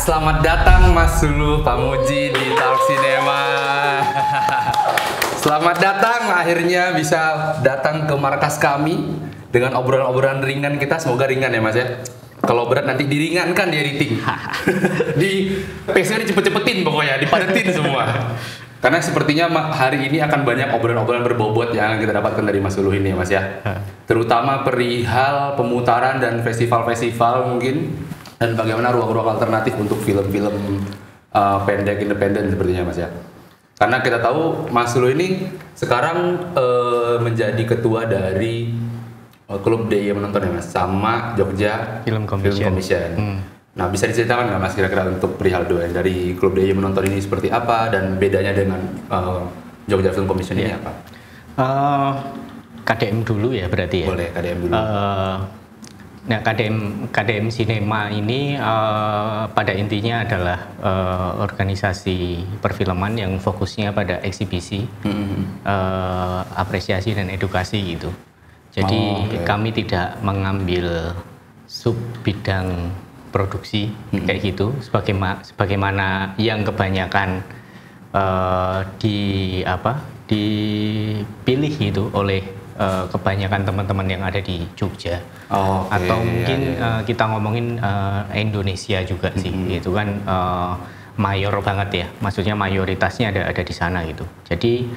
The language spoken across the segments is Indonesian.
Selamat datang Mas Sulu Pamuji di Talk Cinema. Selamat datang, akhirnya bisa datang ke markas kami dengan obrolan-obrolan ringan kita. Semoga ringan ya Mas ya. Kalau berat nanti diringankan di editing. Di pace-nya dicepet-cepetin pokoknya, dipadetin semua. Karena sepertinya hari ini akan banyak obrolan-obrolan berbobot yang kita dapatkan dari Mas Sulu ini ya Mas ya. Terutama perihal pemutaran dan festival-festival mungkin, dan bagaimana ruang-ruang alternatif untuk film-film pendek independen sepertinya Mas ya. Karena kita tahu Mas Sulu ini sekarang menjadi ketua dari klub DIY menonton ya Mas, sama Jogja Film Commission. Nah, bisa diceritakan nggak Mas kira-kira untuk perihal dua dari klub DIY menonton ini seperti apa dan bedanya dengan Jogja Film Commission ini apa? KDM dulu ya berarti ya. Boleh KDM dulu. Nah, KDM Cinema ini pada intinya adalah organisasi perfilman yang fokusnya pada eksibisi, apresiasi dan edukasi gitu. Jadi kami tidak mengambil sub bidang produksi kayak gitu, sebagaimana yang kebanyakan dipilih itu oleh kebanyakan teman-teman yang ada di Jogja. Atau mungkin kita ngomongin Indonesia juga sih, itu kan mayor banget ya, maksudnya mayoritasnya ada di sana gitu. Jadi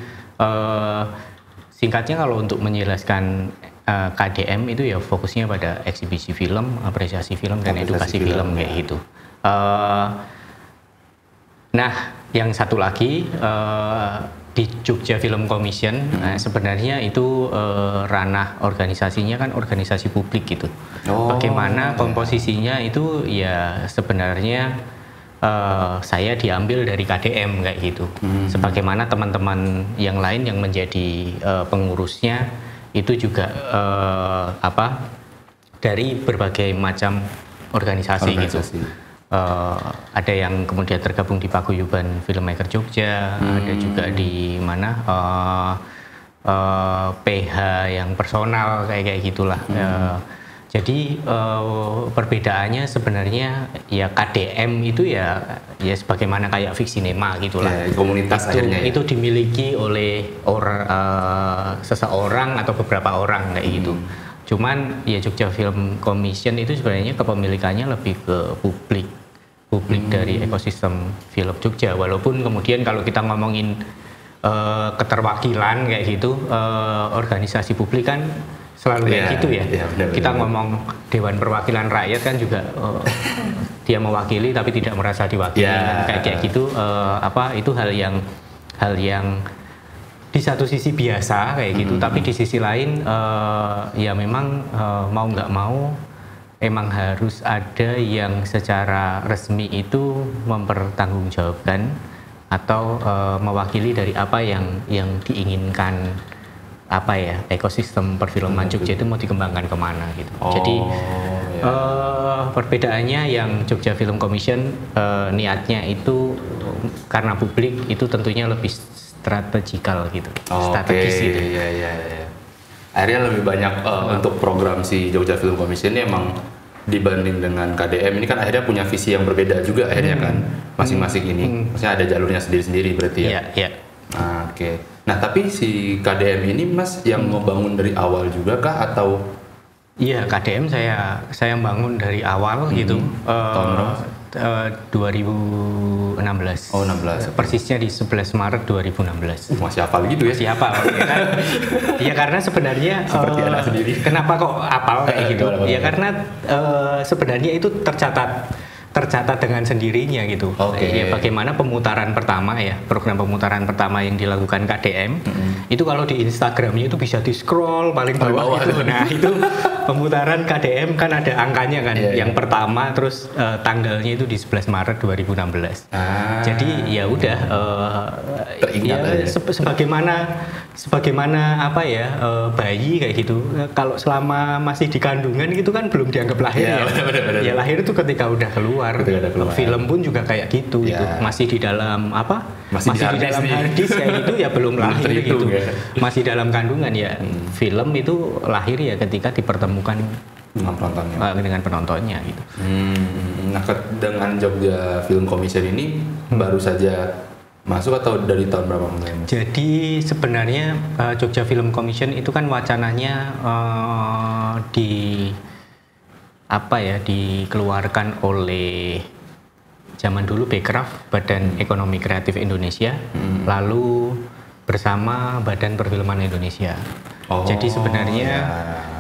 singkatnya kalau untuk menjelaskan KDM itu ya fokusnya pada eksibisi film, apresiasi film dan edukasi film kayak gitu. Nah, yang satu lagi di Jogja Film Commission sebenarnya itu ranah organisasinya kan organisasi publik gitu. Bagaimana komposisinya itu ya sebenarnya saya diambil dari KDM kayak gitu. Sebagaimana teman-teman yang lain yang menjadi pengurusnya itu juga dari berbagai macam organisasi. Gitu. Ada yang kemudian tergabung di Paguyuban Filmmaker Jogja, ada juga di mana PH yang personal kayak gitulah. Jadi perbedaannya sebenarnya ya KDM itu ya sebagaimana kayak Fixinema gitulah. Ya, komunitas akhirnya. Itu dimiliki oleh seseorang atau beberapa orang kayak gitu. Cuman ya Jogja Film Commission itu sebenarnya kepemilikannya lebih ke publik dari ekosistem film Jogja. Walaupun kemudian kalau kita ngomongin keterwakilan kayak gitu, organisasi publik kan selalu kayak gitu ya. Benar, kita ngomong Dewan Perwakilan Rakyat kan juga dia mewakili tapi tidak merasa diwakili kayak gitu. Itu hal yang di satu sisi biasa kayak gitu, tapi di sisi lain ya memang mau nggak mau emang harus ada yang secara resmi itu mempertanggungjawabkan atau mewakili dari apa yang diinginkan ekosistem perfilman Jogja itu mau dikembangkan kemana gitu. Jadi perbedaannya yang Jogja Film Commission niatnya itu karena publik itu tentunya lebih strategikal gitu, strategis gitu. Iya. Akhirnya lebih banyak untuk program si Jogja Film Commission ini emang dibanding dengan KDM ini kan akhirnya punya visi yang berbeda juga akhirnya kan masing-masing ini. Maksudnya ada jalurnya sendiri-sendiri berarti ya. Iya. Nah tapi si KDM ini Mas yang membangun dari awal juga kah atau? Iya, KDM saya bangun dari awal gitu. Tahun berapa? 2016. 16. Persisnya di 11 Maret 2016. Masih hafal gitu ya? Masih hafal. Ya karena sebenarnya seperti anak sendiri. Kenapa kok hafal kayak gitu? Ya karena sebenarnya itu tercatat dengan sendirinya gitu. Ya, bagaimana pemutaran pertama ya, program pemutaran pertama yang dilakukan KDM itu kalau di Instagramnya itu bisa di scroll paling bawah gitu. Nah itu pemutaran KDM kan ada angkanya kan, yang pertama terus tanggalnya itu di 11 Maret 2016. Jadi ya udah sebagaimana bayi kayak gitu. Kalau selama masih di kandungan gitu kan belum dianggap lahir bener. Ya lahir itu ketika udah keluar. Film pun juga kayak gitu gitu. Masih di dalam masih di dalam harddisk kayak gitu ya belum lahir gitu. Masih dalam kandungan ya. Film itu lahir ya ketika dipertemukan dengan penontonnya gitu. Nah, dengan Jogja Film Commission ini baru saja masuk atau dari tahun berapa mulai? Jadi sebenarnya Jogja Film Commission itu kan wacananya dikeluarkan oleh zaman dulu Bekraf, Badan Ekonomi Kreatif Indonesia, lalu bersama Badan Perfilman Indonesia. Jadi sebenarnya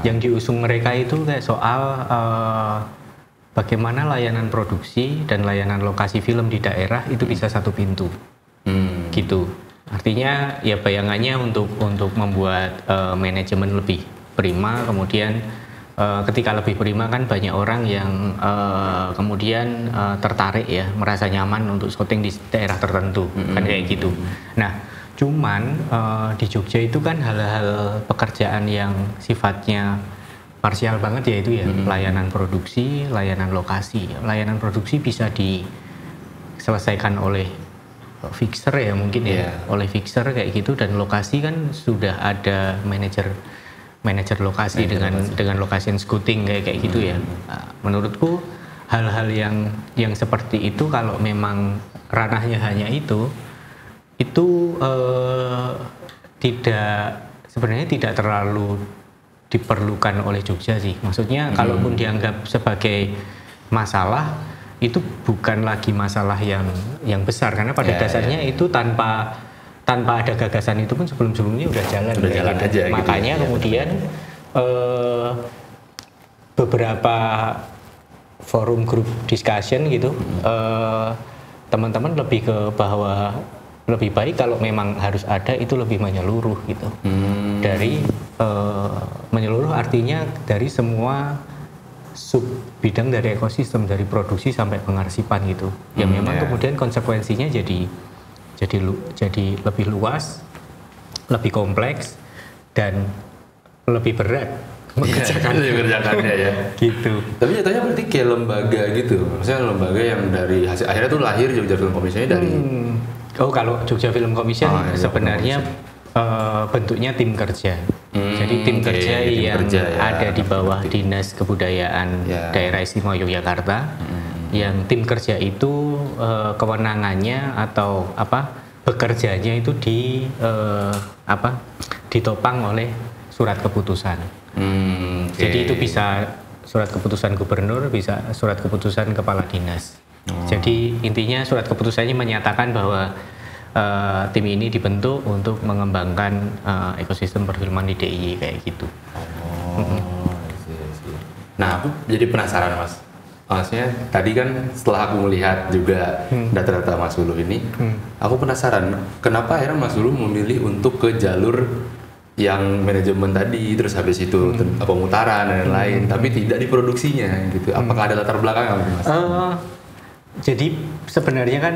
yang diusung mereka itu kayak soal bagaimana layanan produksi dan layanan lokasi film di daerah itu bisa satu pintu, gitu. Artinya ya bayangannya untuk membuat manajemen lebih prima, kemudian ketika lebih prima kan banyak orang yang kemudian tertarik ya, merasa nyaman untuk syuting di daerah tertentu, kan kayak gitu. Nah, cuman di Jogja itu kan hal-hal pekerjaan yang sifatnya parsial banget ya itu ya, layanan produksi, layanan lokasi. Layanan produksi bisa diselesaikan oleh fixer ya mungkin ya, oleh fixer kayak gitu, dan lokasi kan sudah ada manajer lokasi dengan location scouting kayak gitu ya. Menurutku hal-hal yang seperti itu kalau memang ranahnya hanya itu sebenarnya tidak terlalu diperlukan oleh Jogja sih. Maksudnya kalaupun dianggap sebagai masalah, itu bukan lagi masalah yang besar, karena pada dasarnya itu tanpa ada gagasan itu pun sebelum-sebelumnya udah jalan aja gitu. Makanya kemudian beberapa forum group discussion gitu, teman-teman lebih ke bahwa lebih baik kalau memang harus ada itu lebih menyeluruh gitu. Dari menyeluruh artinya dari semua sub bidang dari ekosistem, dari produksi sampai pengarsipan gitu. Ya memang kemudian konsekuensinya jadi lebih luas, lebih kompleks, dan lebih berat mengerjakannya ya. Gitu. Tapi nyatanya berarti kayak lembaga gitu. Maksudnya lembaga yang dari hasil akhirnya tuh lahir Jogja Film Commission dari kalau Jogja Film Commission sebenarnya bentuknya tim kerja. Jadi tim kerja yang ada di bawah Dinas Kebudayaan Daerah Istimewa Yogyakarta. Yang tim kerja itu kewenangannya atau bekerjanya itu ditopang oleh surat keputusan. Jadi itu bisa surat keputusan gubernur, bisa surat keputusan kepala dinas. Jadi intinya surat keputusannya menyatakan bahwa tim ini dibentuk untuk mengembangkan ekosistem perfilman di DIY kayak gitu. Nah, aku jadi penasaran Mas. Maksudnya tadi kan setelah aku melihat juga data-data Mas Ulu ini, aku penasaran kenapa akhirnya Mas Ulu memilih untuk ke jalur yang manajemen tadi, terus habis itu pemutaran dan lain-lain, tapi tidak diproduksinya gitu. Apakah ada latar belakang Mas? Jadi sebenarnya kan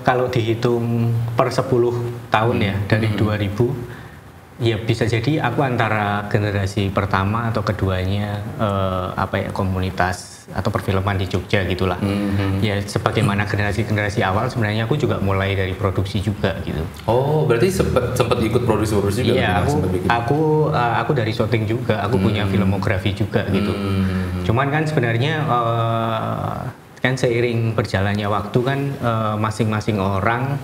kalau dihitung per 10 tahun ya dari 2000, ya bisa jadi aku antara generasi pertama atau keduanya komunitas atau perfilman di Jogja gitulah. Ya sebagaimana generasi awal sebenarnya aku juga mulai dari produksi juga gitu. Oh, berarti sempat ikut produksi juga? Iya, aku dari syuting juga, aku punya filmografi juga gitu. Cuman kan sebenarnya kan seiring berjalannya waktu kan masing-masing orang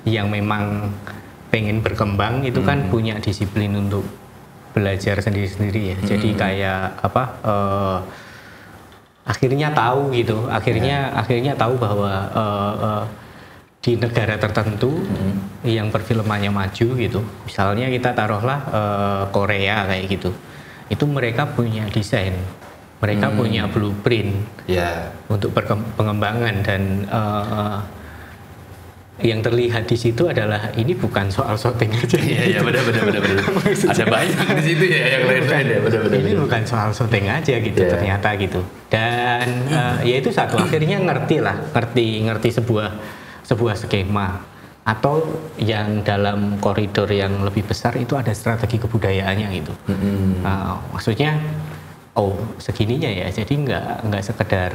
yang memang pengen berkembang itu kan punya disiplin untuk belajar sendiri-sendiri ya. Jadi kayak akhirnya tahu gitu, akhirnya tahu bahwa di negara tertentu yang perfilmannya maju gitu, misalnya kita taruhlah Korea kayak gitu, itu mereka punya desain. Mereka punya blueprint untuk pengembangan, dan yang terlihat di situ adalah ini bukan soal syuting aja. Iya, benar. Ada banyak di situ ya yang lain-lain ya, benar. Ini bukan soal syuting aja gitu ternyata gitu. Dan ya itu satu, akhirnya ngerti sebuah skema, atau yang dalam koridor yang lebih besar itu ada strategi kebudayaannya gitu. Maksudnya segininya ya, jadi nggak sekedar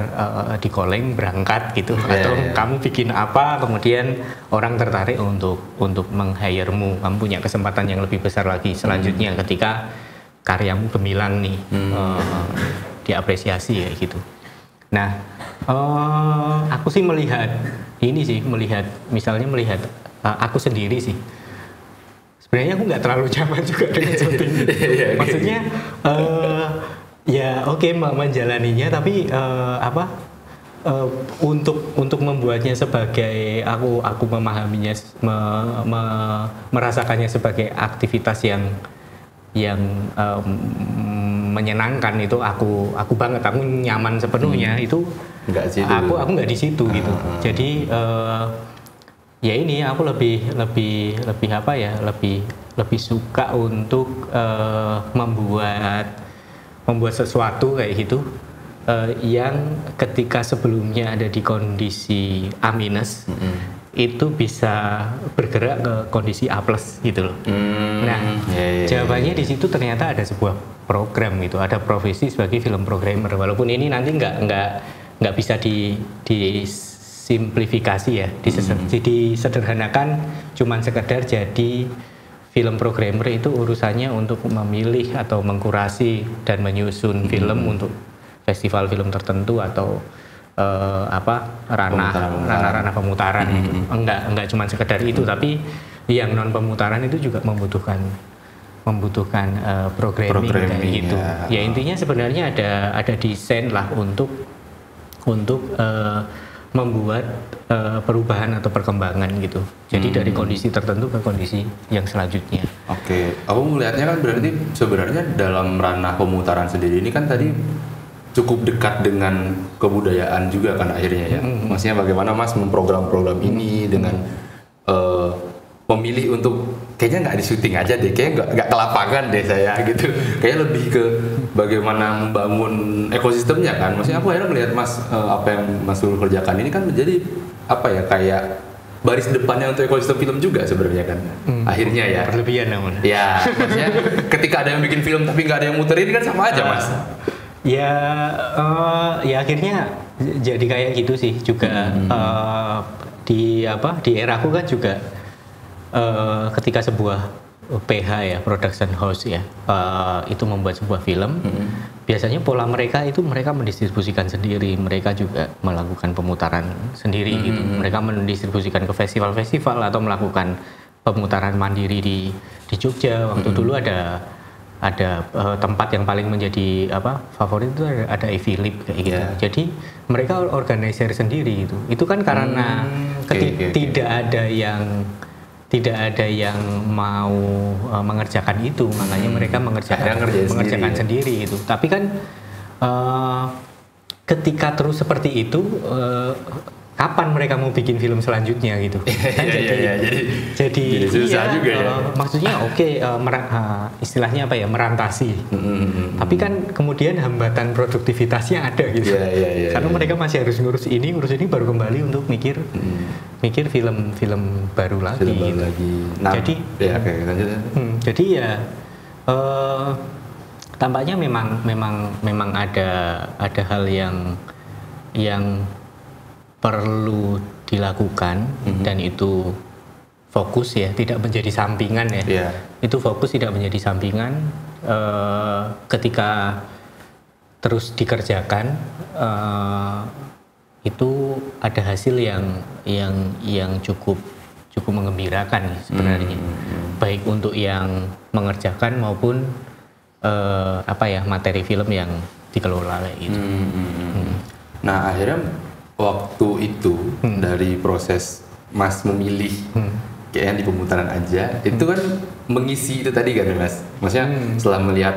dikoleng berangkat gitu, atau kamu bikin apa kemudian orang tertarik untuk meng-hire-mu, kamu punya kesempatan yang lebih besar lagi selanjutnya ketika karyamu gemilang nih, diapresiasi ya gitu. Nah, aku sih melihat aku sendiri sih. Sebenarnya aku nggak terlalu nyaman juga dengan syuting. Maksudnya ya oke, menjalaninya, tapi untuk membuatnya sebagai aku memahaminya, merasakannya sebagai aktivitas yang menyenangkan, itu aku banget, aku nyaman sepenuhnya. Itu aku nggak di situ gitu. Jadi ya ini aku lebih suka untuk membuat sesuatu kayak gitu, yang ketika sebelumnya ada di kondisi A-, itu bisa bergerak ke kondisi A+ gitu loh. Jawabannya di situ ternyata ada sebuah program gitu, ada profesi sebagai film programmer. Walaupun ini nanti nggak bisa disimplifikasi ya, disederhanakan, cuman sekedar jadi film programmer itu urusannya untuk memilih atau mengkurasi dan menyusun film untuk festival film tertentu atau ranah pemutaran gitu. Enggak cuma sekedar itu, tapi yang non pemutaran itu juga membutuhkan programming kayak gitu. Ya intinya sebenarnya ada desain lah untuk membuat perubahan atau perkembangan gitu. Jadi dari kondisi tertentu ke kondisi yang selanjutnya. Oke, aku melihatnya kan berarti sebenarnya dalam ranah pemutaran sendiri ini kan tadi cukup dekat dengan kebudayaan juga kan akhirnya ya. Maksudnya bagaimana Mas memprogram-program ini dengan memilih untuk kayaknya nggak di syuting aja deh, kayaknya nggak ke lapangan deh saya gitu. Kayaknya lebih ke bagaimana membangun ekosistemnya kan. Maksudnya aku akhirnya melihat Mas apa yang Mas Nurul kerjakan ini kan menjadi kayak baris depannya untuk ekosistem film juga sebenarnya kan. Akhirnya ya. Berlebihan namun. Ya, maksudnya ketika ada yang bikin film tapi nggak ada yang muterin kan sama aja Mas. Ya akhirnya jadi kayak gitu sih juga. Di era aku kan juga ketika sebuah PH ya, production house ya, itu membuat sebuah film, biasanya pola mereka mendistribusikan sendiri, mereka juga melakukan pemutaran sendiri gitu, mereka mendistribusikan ke festival-festival atau melakukan pemutaran mandiri di Jogja. Waktu dulu ada tempat yang paling menjadi favorit itu ada Philip kayak gitu. Jadi mereka organizer sendiri gitu. Itu kan karena tidak ada yang mau mengerjakan itu, makanya mereka mengerjakan sendiri itu. Tapi kan ketika terus seperti itu, kapan mereka mau bikin film selanjutnya gitu? Jadi susah juga ya. Maksudnya istilahnya merantasi. Tapi kan kemudian hambatan produktivitasnya ada gitu. Karena mereka masih harus ngurus ini baru kembali untuk mikir film baru lagi. Nah, jadi tampaknya memang ada hal yang perlu dilakukan, dan itu fokus ya, tidak menjadi sampingan ya. Itu fokus, tidak menjadi sampingan. Ketika terus dikerjakan, itu ada hasil yang cukup menggembirakan sebenarnya, baik untuk yang mengerjakan maupun materi film yang dikelola gitu. Nah akhirnya waktu itu dari proses Mas memilih kayaknya di pemutaran aja, itu kan mengisi itu tadi kan Mas. Maksudnya setelah melihat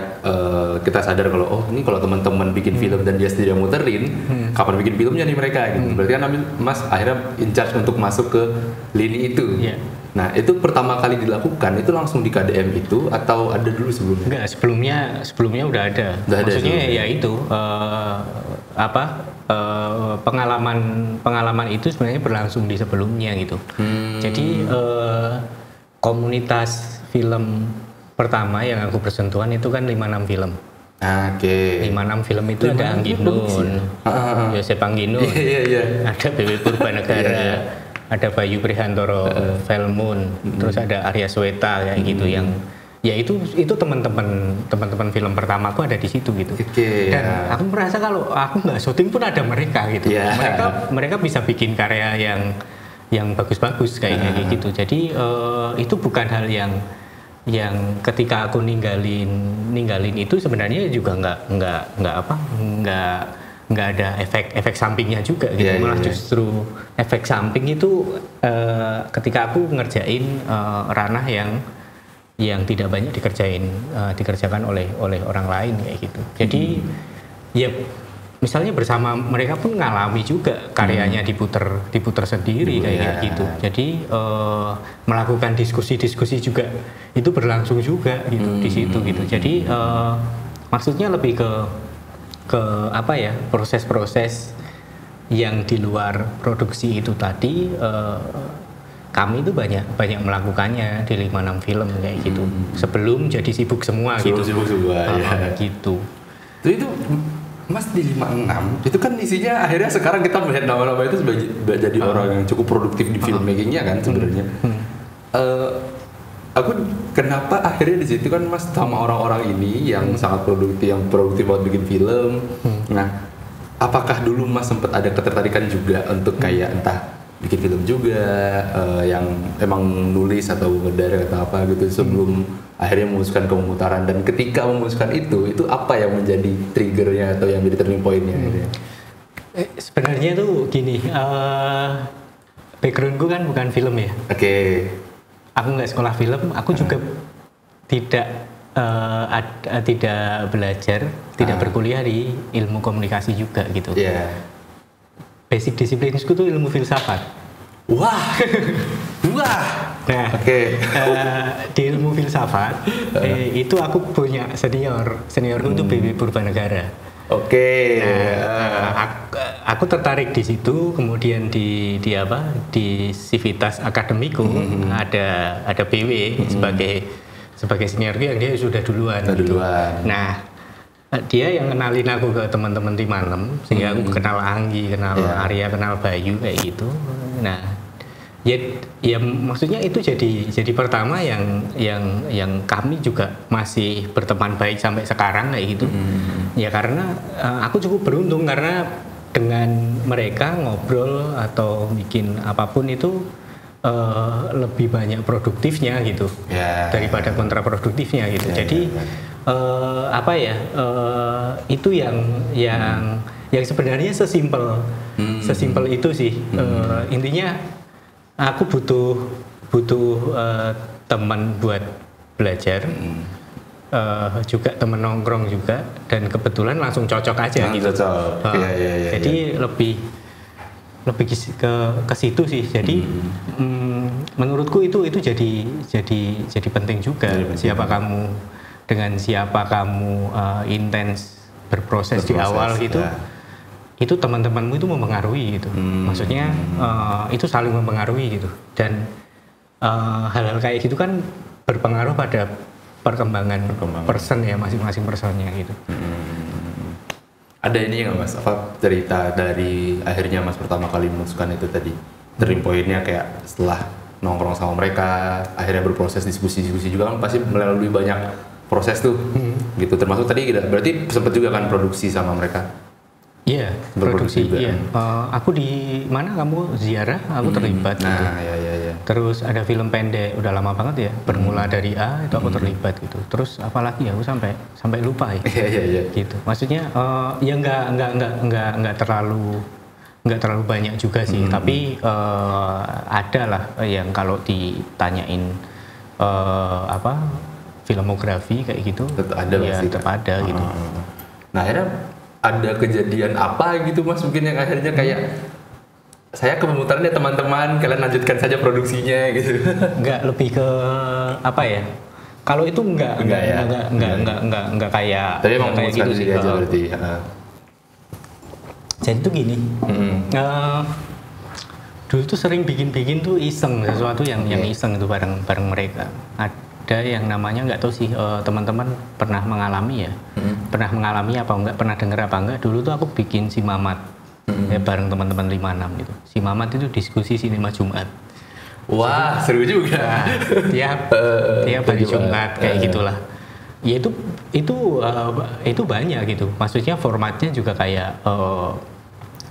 kita sadar kalau ini kalau teman-teman bikin film dan dia sendiri yang muterin, kapan bikin filmnya nih mereka gitu. Berarti kan Mas akhirnya in charge untuk masuk ke lini itu. Nah itu pertama kali dilakukan itu langsung di KDM itu atau ada dulu sebelumnya? Enggak, sebelumnya udah ada. Maksudnya ya itu pengalaman itu sebenarnya berlangsung di sebelumnya gitu. Jadi komunitas film pertama yang aku bersentuhan itu kan 5-6 film. 5-6 film itu ada Angginun, Yosep Angginun, ada BW Purbanegara, ada Bayu Prihantoro, Velmun, terus ada Arya Sweta kayak gitu, yang ya itu teman-teman film pertamaku ada di situ gitu. Dan aku merasa kalau aku nggak syuting pun ada mereka gitu. Mereka bisa bikin karya yang bagus-bagus kayak gitu. Jadi itu bukan hal yang ketika aku ninggalin itu sebenarnya juga nggak ada efek sampingnya juga gitu. Malah justru efek samping itu ketika aku ngerjain ranah yang tidak banyak dikerjakan oleh orang lain kayak gitu. Jadi ya misalnya bersama mereka pun ngalami juga karyanya diputer sendiri kayak gitu. Jadi melakukan diskusi juga itu berlangsung juga gitu di situ gitu. Jadi maksudnya lebih ke apa ya, proses-proses yang di luar produksi itu tadi. Kami itu banyak melakukannya di 5-6 film kayak gitu. Sebelum jadi sibuk semua gitu. Gitu. Itu Mas di 56 itu kan isinya akhirnya sekarang kita melihat nama-nama itu jadi orang yang cukup produktif di filmmakingnya kan sebenarnya. Aku kenapa akhirnya di situ kan Mas sama orang-orang ini yang sangat produktif buat bikin film. Nah, apakah dulu Mas sempat ada ketertarikan juga untuk kayak entah bikin film juga yang emang nulis atau ngedirect atau apa gitu sebelum akhirnya memutuskan pemutaran, dan ketika memutuskan itu apa yang menjadi triggernya atau yang menjadi turning pointnya? Sebenarnya tuh gini, backgroundku kan bukan film ya. Aku nggak sekolah film, aku juga tidak belajar, tidak berkuliah di ilmu komunikasi juga gitu. Basic disiplinsku tuh ilmu filsafat. Wah. Nah, di ilmu filsafat itu aku punya seniorku itu BW Purbanegara. Aku tertarik di situ, kemudian di Civitas Akademiku ada BW sebagai seniorku yang dia sudah duluan. Nah, dia yang kenalin aku ke teman-teman 56 sehingga aku kenal Anggi, kenal Arya, kenal Bayu kayak gitu. Nah, ya maksudnya itu jadi pertama yang kami juga masih berteman baik sampai sekarang kayak gitu. Ya karena aku cukup beruntung karena dengan mereka ngobrol atau bikin apapun itu lebih banyak produktifnya gitu daripada kontraproduktifnya gitu. Jadi itu yang sebenarnya sesimpel itu sih. Intinya aku butuh teman buat belajar, juga teman nongkrong juga, dan kebetulan langsung cocok aja gitu. Jadi lebih ke situ sih. Jadi menurutku itu jadi penting juga. Dengan siapa kamu intens berproses di awal gitu. Itu teman-temanmu itu mempengaruhi gitu. Maksudnya itu saling mempengaruhi gitu. Dan hal-hal kayak gitu kan berpengaruh pada perkembangan person ya, masing-masing personnya gitu. Ada ini nggak Mas, apa cerita dari akhirnya Mas pertama kali memutuskan itu tadi, turning point-nya kayak setelah nongkrong sama mereka, akhirnya berproses diskusi juga kan pasti melalui banyak proses tuh, gitu. Termasuk tadi berarti sempat juga kan produksi sama mereka? Iya, produksi. Iya. Aku di mana kamu ziarah, aku terlibat. Nah, gitu. Ya. Terus ada film pendek, udah lama banget ya, bermula dari A itu aku terlibat gitu. Terus apalagi aku sampai lupa ya. Iya. Gitu. Maksudnya ya nggak terlalu banyak juga sih. Tapi ada lah yang kalau ditanyain filmografi kayak gitu, tetap ada gitu. Nah, akhirnya ada kejadian apa gitu Mas mungkin yang akhirnya kayak saya ke pemutarannya teman-teman, kalian lanjutkan saja produksinya gitu. Enggak, lebih ke apa ya? Kalau itu enggak kayak. Tapi emang kayak gitu sih aja berarti. Jadi tuh gini. Dulu tuh sering bikin tuh iseng sesuatu yang iseng itu bareng mereka. Ada yang namanya nggak tahu sih teman-teman pernah mengalami ya, pernah mengalami apa enggak, pernah dengar apa enggak. Dulu tuh aku bikin si Mamat ya bareng teman-teman 56 gitu. Si Mamat itu diskusi sinema Jumat. Wah, seru juga. Nah, tiap hari Jumat kayak gitulah. Ya itu banyak gitu. Maksudnya formatnya juga kayak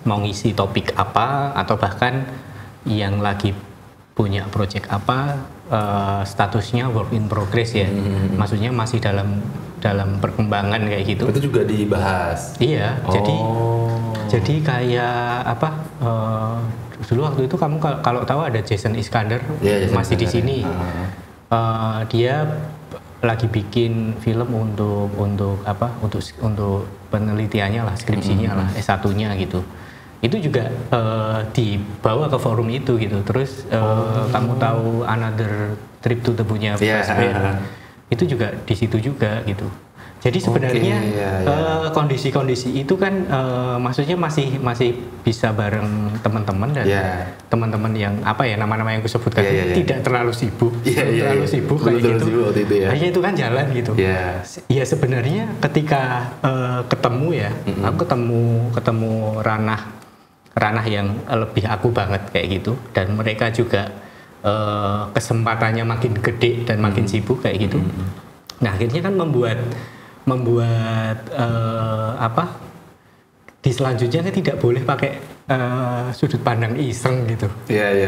mau ngisi topik apa, atau bahkan yang lagi punya project apa, statusnya work in progress ya. Maksudnya masih dalam perkembangan kayak gitu. Itu juga dibahas. Iya, jadi kayak apa? Dulu waktu itu kamu kalau tahu ada Jason Iskander, masih di sini. Dia lagi bikin film untuk penelitiannya lah, skripsinya lah, S1-nya gitu. Itu juga dibawa ke forum itu gitu. Terus kamu tahu Another Trip to the punya Fazbear, itu juga di situ juga gitu. Jadi sebenarnya kondisi-kondisi itu kan maksudnya masih bisa bareng teman-teman dan teman-teman yang apa ya, nama-nama yang aku sebutkan tidak terlalu sibuk, terlalu sibuk kayak gitu. Hanya itu kan jalan gitu. Ya sebenarnya ketika ketemu ya, aku ketemu ranah yang lebih aku banget kayak gitu, dan mereka juga kesempatannya makin gede dan makin sibuk kayak gitu. Nah akhirnya kan membuat di selanjutnya kan tidak boleh pakai sudut pandang iseng gitu.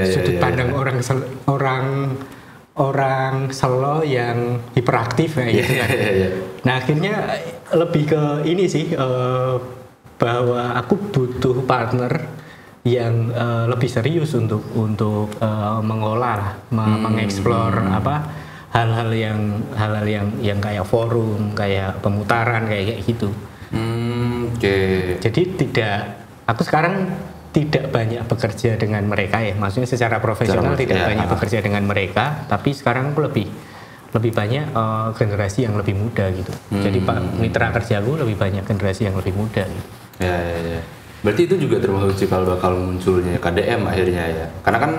Sudut pandang orang selo yang hiperaktif kayak gitu kan. Nah akhirnya lebih ke ini sih, bahwa aku butuh partner yang lebih serius untuk mengolah, mengeksplor hal-hal yang kayak forum, kayak pemutaran kayak gitu. Jadi aku sekarang tidak banyak bekerja dengan mereka ya, maksudnya secara profesional tidak banyak bekerja dengan mereka, tapi sekarang aku lebih banyak generasi yang lebih muda gitu. Jadi mitra kerjaku lebih banyak generasi yang lebih muda gitu. Ya. Berarti itu juga termasuk cikal bakal munculnya KDM akhirnya ya. Karena kan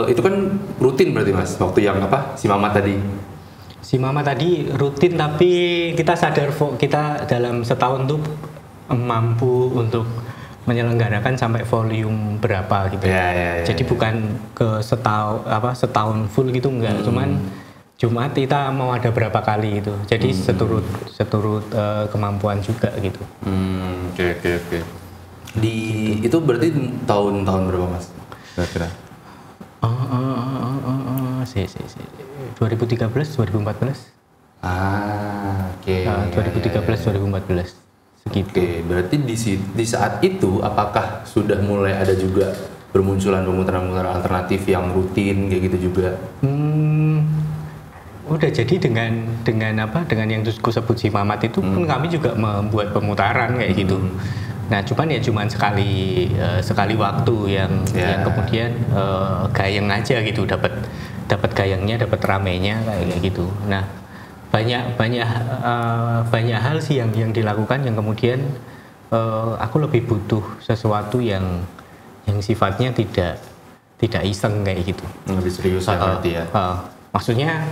itu kan rutin berarti Mas, waktu yang si Mama tadi. Si Mama tadi rutin, tapi kita sadar kita dalam setahun tuh mampu untuk menyelenggarakan sampai volume berapa gitu. Jadi bukan ke setahun full gitu enggak, cuman Jumat kita mau ada berapa kali gitu. Jadi seturut kemampuan juga gitu. Oke. Itu berarti tahun berapa Mas? Kira-kira? 2013, 2014. 2013, 2014. Segitu. Oke, berarti di saat itu apakah sudah mulai ada juga bermunculan pemutaran-pemutaran alternatif yang rutin kayak gitu juga? Udah, jadi dengan yang aku sebut si Mamat itu pun kami juga membuat pemutaran kayak gitu. Nah cuman sekali waktu yang kemudian gayeng aja gitu, dapat gayengnya, dapat ramenya kayak gitu. Nah banyak hal sih yang dilakukan yang kemudian aku lebih butuh sesuatu yang sifatnya tidak iseng kayak gitu. Lebih serius berarti ya. Maksudnya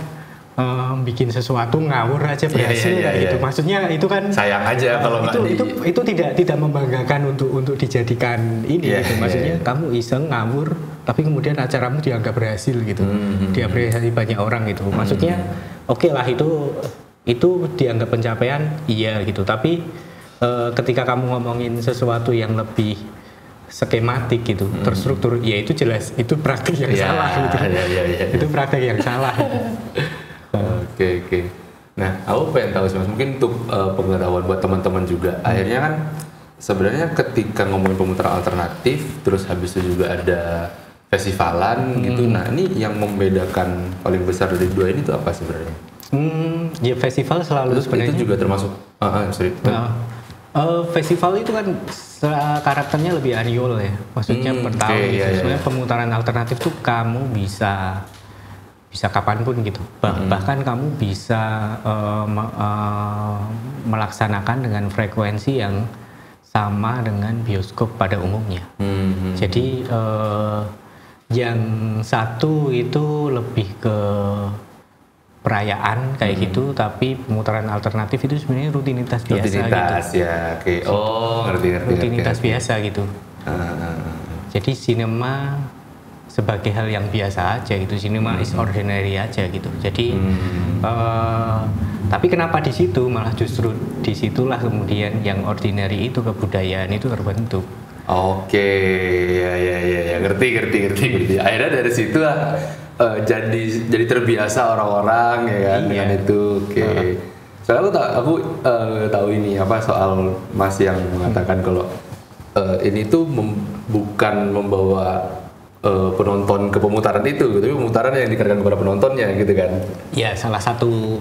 bikin sesuatu ngawur aja berhasil gitu. Maksudnya itu kan sayang aja kalau itu tidak membanggakan untuk dijadikan ini gitu. Maksudnya kamu iseng ngawur tapi kemudian acaramu dianggap berhasil gitu. Diapresiasi banyak orang gitu. Maksudnya oke lah, itu dianggap pencapaian iya gitu. Tapi ketika kamu ngomongin sesuatu yang lebih skematik gitu, terstruktur, ya itu jelas itu praktik yang salah gitu. Itu praktik yang salah. Oke. Nah, aku pengen tahu sih Mas, mungkin untuk pengetahuan buat teman-teman juga. Akhirnya kan sebenarnya ketika ngomongin pemutaran alternatif, terus habis itu juga ada festivalan gitu. Nah, ini yang membedakan paling besar dari dua ini tuh apa sebenarnya? Ya festival selalu sebenarnya. Itu juga termasuk. Festival itu kan karakternya lebih annual ya, maksudnya per tahun. Sebenarnya pemutaran alternatif tuh kamu bisa kapanpun gitu. Bahkan kamu bisa melaksanakan dengan frekuensi yang sama dengan bioskop pada umumnya. Jadi yang satu itu lebih ke perayaan kayak gitu, tapi pemutaran alternatif itu sebenarnya rutinitas biasa gitu. Ngerti. Rutinitas biasa gitu. Jadi sinema sebagai hal yang biasa aja gitu, cinema is ordinary aja gitu. Jadi tapi kenapa di situ malah justru disitulah kemudian yang ordinary itu kebudayaan itu terbentuk. Oke, ya, ngerti. Akhirnya dari situ lah jadi terbiasa orang-orang ya kan dengan itu. Oke. Soalnya aku tahu ini apa soal Mas yang mengatakan kalau ini tuh bukan membawa penonton ke pemutaran itu, tapi pemutaran yang dikenakan kepada penontonnya gitu kan. Ya, salah satu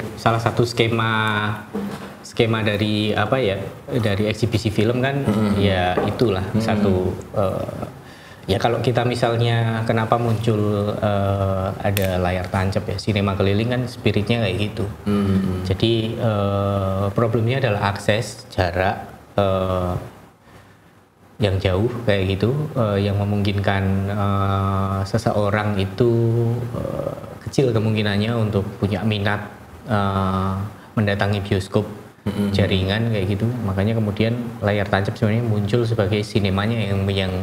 skema dari apa ya, dari eksibisi film kan, ya itulah satu ya kalau kita misalnya kenapa muncul ada layar tancap ya, sinema keliling kan spiritnya kayak gitu. Jadi problemnya adalah akses, jarak yang jauh kayak gitu, yang memungkinkan seseorang itu kecil kemungkinannya untuk punya minat mendatangi bioskop jaringan kayak gitu. Makanya kemudian layar tancap sebenarnya muncul sebagai sinemanya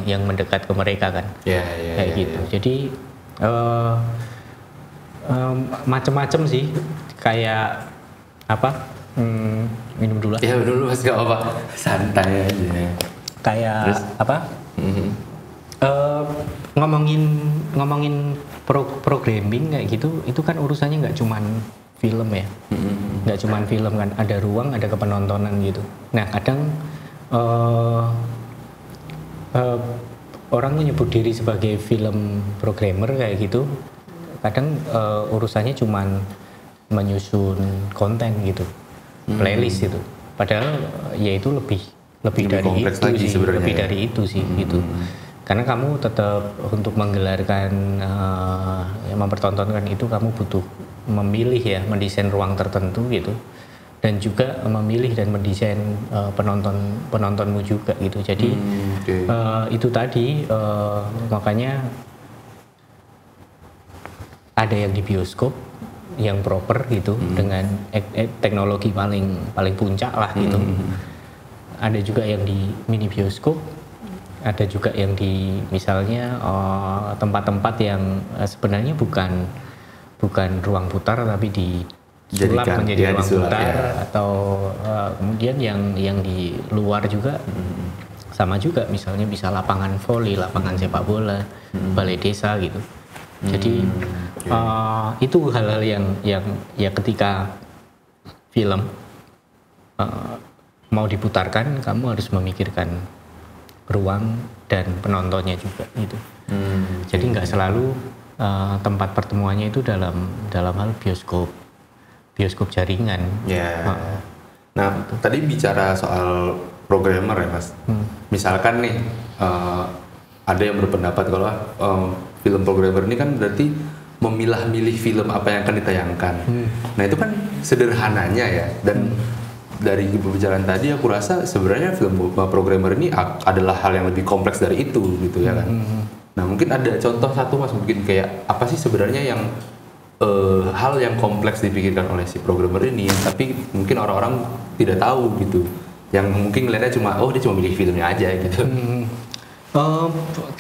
yang mendekat ke mereka kan. Kayak gitu. Jadi macam-macam sih, kayak apa? Minum dulu. Ya dulu Mas, gak apa-apa, santai aja. Kayak terus? Apa? Ngomongin programming kayak gitu, itu kan urusannya nggak cuman film ya, nggak cuman film kan, ada ruang, ada kepenontonan gitu. Nah kadang orang menyebut diri sebagai film programmer kayak gitu, kadang urusannya cuman menyusun konten gitu, playlist gitu. Padahal ya itu lebih dari itu sih, lebih dari itu sih gitu. Karena kamu tetap untuk menggelarkan, mempertontonkan itu kamu butuh memilih ya, mendesain ruang tertentu gitu, dan juga memilih dan mendesain penontonmu juga gitu. Jadi itu tadi makanya ada yang di bioskop yang proper gitu dengan teknologi paling puncak lah gitu. Ada juga yang di mini bioskop, ada juga yang di misalnya tempat-tempat yang sebenarnya bukan ruang putar tapi disulap menjadi ruang putar ya. Atau kemudian yang di luar juga sama juga, misalnya bisa lapangan voli, lapangan sepak bola, balai desa gitu. Jadi itu hal-hal yang ya ketika film mau diputarkan, kamu harus memikirkan ruang dan penontonnya juga gitu. Jadi nggak selalu tempat pertemuannya itu dalam hal bioskop jaringan. Nah gitu. Tadi bicara soal programmer ya Mas. Misalkan nih ada yang berpendapat kalau film programmer ini kan berarti memilah-milih film apa yang akan ditayangkan. Nah itu kan sederhananya ya, dan dari pembicaraan tadi aku rasa sebenarnya film programmer ini adalah hal yang lebih kompleks dari itu gitu ya kan. Nah mungkin ada contoh satu Mas, mungkin kayak apa sih sebenarnya yang hal yang kompleks dipikirkan oleh si programmer ini, tapi mungkin orang-orang tidak tahu gitu, yang mungkin ngeliatnya cuma dia cuma milih filmnya aja gitu.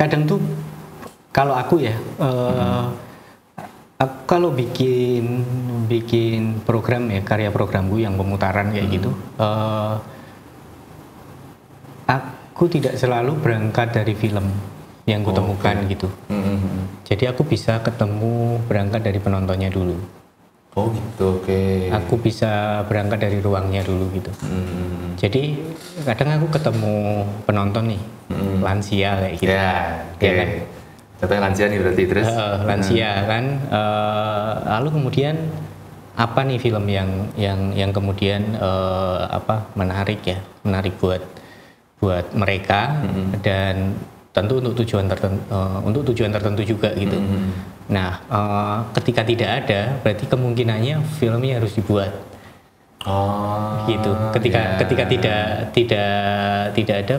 Kadang tuh kalau aku ya aku kalau bikin program ya, karya programku yang pemutaran kayak gitu, aku tidak selalu berangkat dari film yang kutemukan gitu. Jadi aku bisa berangkat dari penontonnya dulu. Oh gitu, oke. Aku bisa berangkat dari ruangnya dulu gitu. Jadi kadang aku ketemu penonton nih, lansia kayak gitu. Ya kan? Contohnya lansia nih berarti, terus? Lansia kan. Lalu kemudian apa nih film yang kemudian menarik buat mereka, dan tentu untuk tujuan tertentu juga gitu. Nah, ketika tidak ada, berarti kemungkinannya filmnya harus dibuat. Gitu. Ketika tidak ada,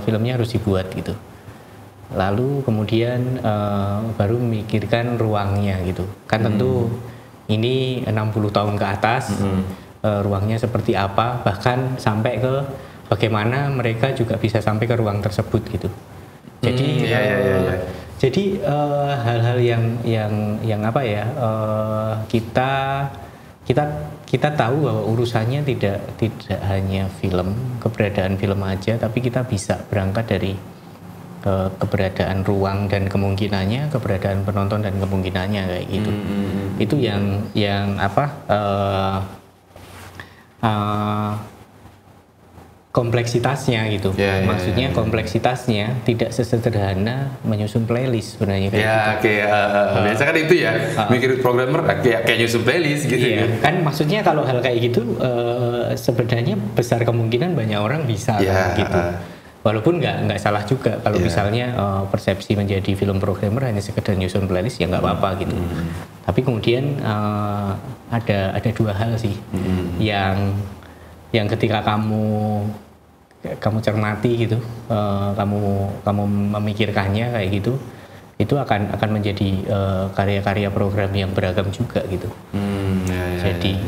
filmnya harus dibuat gitu. Lalu kemudian baru memikirkan ruangnya gitu. Kan tentu ini 60 tahun ke atas, ruangnya seperti apa, bahkan sampai ke bagaimana mereka juga bisa sampai ke ruang tersebut gitu. Jadi Jadi hal-hal yang apa ya, kita tahu bahwa urusannya tidak hanya film, keberadaan film aja, tapi kita bisa berangkat dari keberadaan ruang dan kemungkinannya, keberadaan penonton dan kemungkinannya kayak gitu. Itu yang apa, kompleksitasnya gitu. Maksudnya kompleksitasnya tidak sesederhana menyusun playlist sebenarnya kayak gitu. Biasa kan itu ya, mikir programmer kayak nyusun playlist gitu. Kan maksudnya kalau hal kayak gitu sebenarnya besar kemungkinan banyak orang bisa gitu. Walaupun nggak salah juga kalau misalnya persepsi menjadi film programmer hanya sekedar nyusun playlist ya nggak apa-apa gitu. Tapi kemudian ada dua hal sih yang ketika kamu cermati gitu, kamu memikirkannya kayak gitu, itu akan menjadi karya-karya program yang beragam juga gitu. Jadi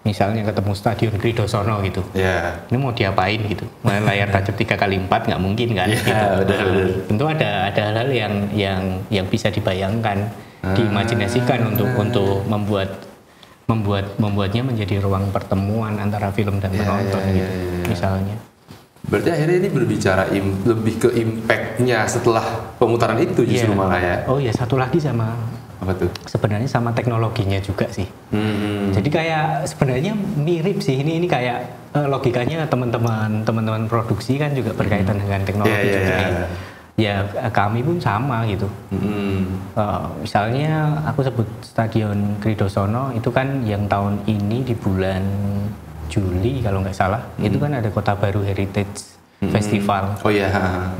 misalnya ketemu Stadion Kridosono gitu, ini mau diapain gitu, layar tancap 3x4 nggak mungkin kan? Gitu. Tentu ada hal-hal yang bisa dibayangkan, diimajinasikan untuk membuatnya menjadi ruang pertemuan antara film dan penonton gitu, misalnya. Berarti akhirnya ini berbicara lebih ke impact-nya setelah pemutaran itu justru malah ya. Oh ya, satu lagi sama apa tuh? Sebenarnya sama teknologinya juga sih. Jadi kayak sebenarnya mirip sih, ini kayak logikanya teman-teman produksi kan juga berkaitan dengan teknologi juga. Ya kami pun sama gitu. Misalnya aku sebut Stadion Kridosono itu kan yang tahun ini di bulan Juli kalau nggak salah, itu kan ada Kota Baru Heritage Festival.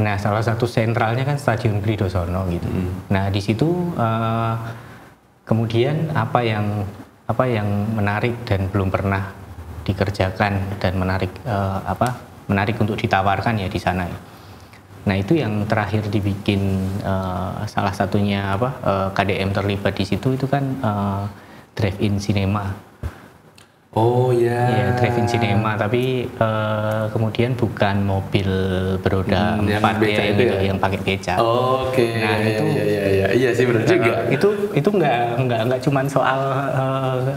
Nah salah satu sentralnya kan Stadion Kridosono gitu. Nah di situ kemudian apa yang menarik dan belum pernah dikerjakan dan menarik untuk ditawarkan ya di sana. Nah itu yang terakhir dibikin, salah satunya KDM terlibat di situ itu kan drive-in cinema. Drive-in cinema, tapi kemudian bukan mobil beroda 4 yang pakai beca. Nah itu iya sih benar juga. Itu nggak cuma soal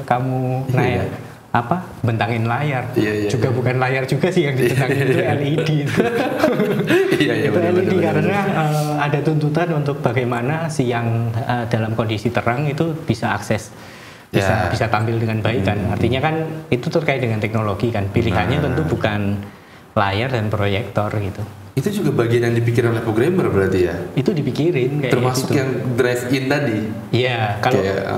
kamu bentangin layar, juga bukan layar juga sih yang dibentangin, itu LED. Itu LED karena ada tuntutan untuk bagaimana siang dalam kondisi terang itu bisa akses, bisa tampil dengan baik kan. Artinya kan itu terkait dengan teknologi kan. Pilihannya tentu bukan layar dan proyektor gitu. Itu juga bagian yang dipikirin oleh programmer berarti ya? Itu dipikirin kayak termasuk gitu. Yang drive-in tadi? Iya,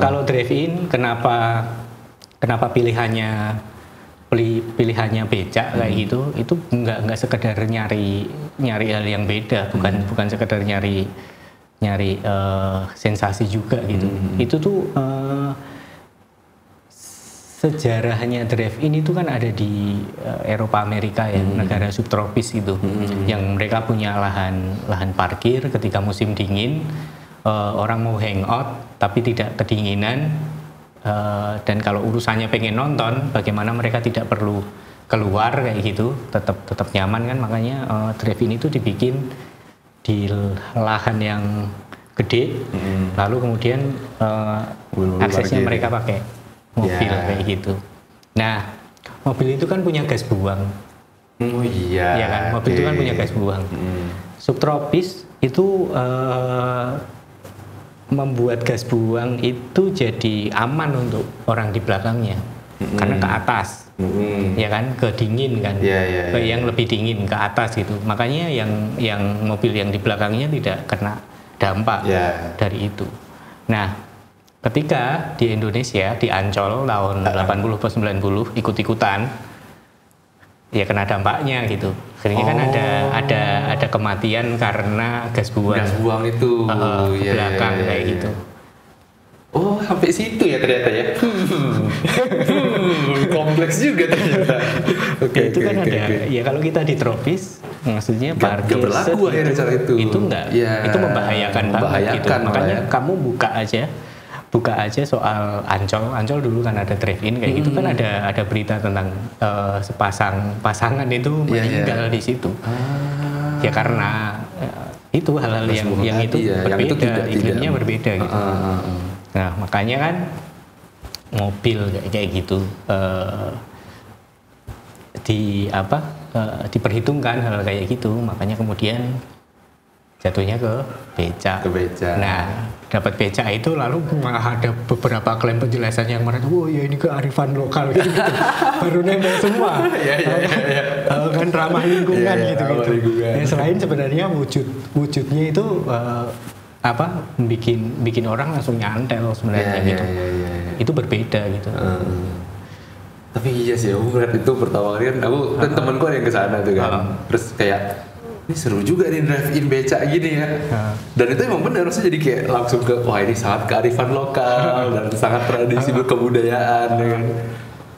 kalau drive-in kenapa pilihannya becak kayak gitu, itu nggak sekedar nyari hal yang beda, bukan sekedar nyari sensasi juga gitu. Itu tuh sejarahnya drive-in itu kan ada di Eropa Amerika ya, negara subtropis gitu, yang mereka punya lahan parkir ketika musim dingin, orang mau hangout tapi tidak kedinginan. Dan kalau urusannya pengen nonton, bagaimana mereka tidak perlu keluar kayak gitu, tetap nyaman kan. Makanya drive-in itu dibikin di lahan yang gede, lalu kemudian aksesnya mereka pakai mobil kayak gitu. Nah, mobil itu kan punya gas buang. Ya kan, mobil itu kan punya gas buang. Subtropis itu membuat gas buang itu jadi aman untuk orang di belakangnya, karena ke atas, ya kan, ke dingin kan, ke yang lebih dingin ke atas gitu. Makanya yang mobil yang di belakangnya tidak kena dampak dari itu. Nah, ketika di Indonesia di Ancol tahun 80-90 ikut-ikutan, ya kena dampaknya gitu. Akhirnya kan ada kematian karena gas buang itu ke belakang kayak gitu. Sampai situ ya ternyata ya. Kompleks juga ternyata. Itu kan ada. Ya kalau kita di tropis, maksudnya parkir berlaku akhirnya cara itu. Itu enggak. Itu membahayakan banget gitu. Makanya kamu buka aja soal Ancol dulu kan ada drive-in kayak gitu kan, ada berita tentang pasangan itu meninggal di situ. Ya karena itu hal-hal yang itu berbeda, iklimnya berbeda gitu. Nah makanya kan mobil kayak gitu diperhitungkan hal kayak gitu, makanya kemudian jatuhnya ke beca. Nah, dapat beca itu lalu malah ada beberapa klaim penjelasan yang mereka, oh ya ini kearifan lokal gitu. Baru nempel semua. Kan ramah lingkungan gitu. Ya, selain sebenarnya wujudnya itu bikin orang langsung nyantel sebenarnya gitu. Itu berbeda gitu. Tapi iya sih, aku ngeliat itu pertama kali kan, aku kan temanku ada yang kesana tuh kan. Terus kayak ini seru juga nih drive-in beca gini ya. Dan itu emang benar, harusnya jadi kayak langsung ke wah ini sangat kearifan lokal dan sangat tradisi berkebudayaan ya kan.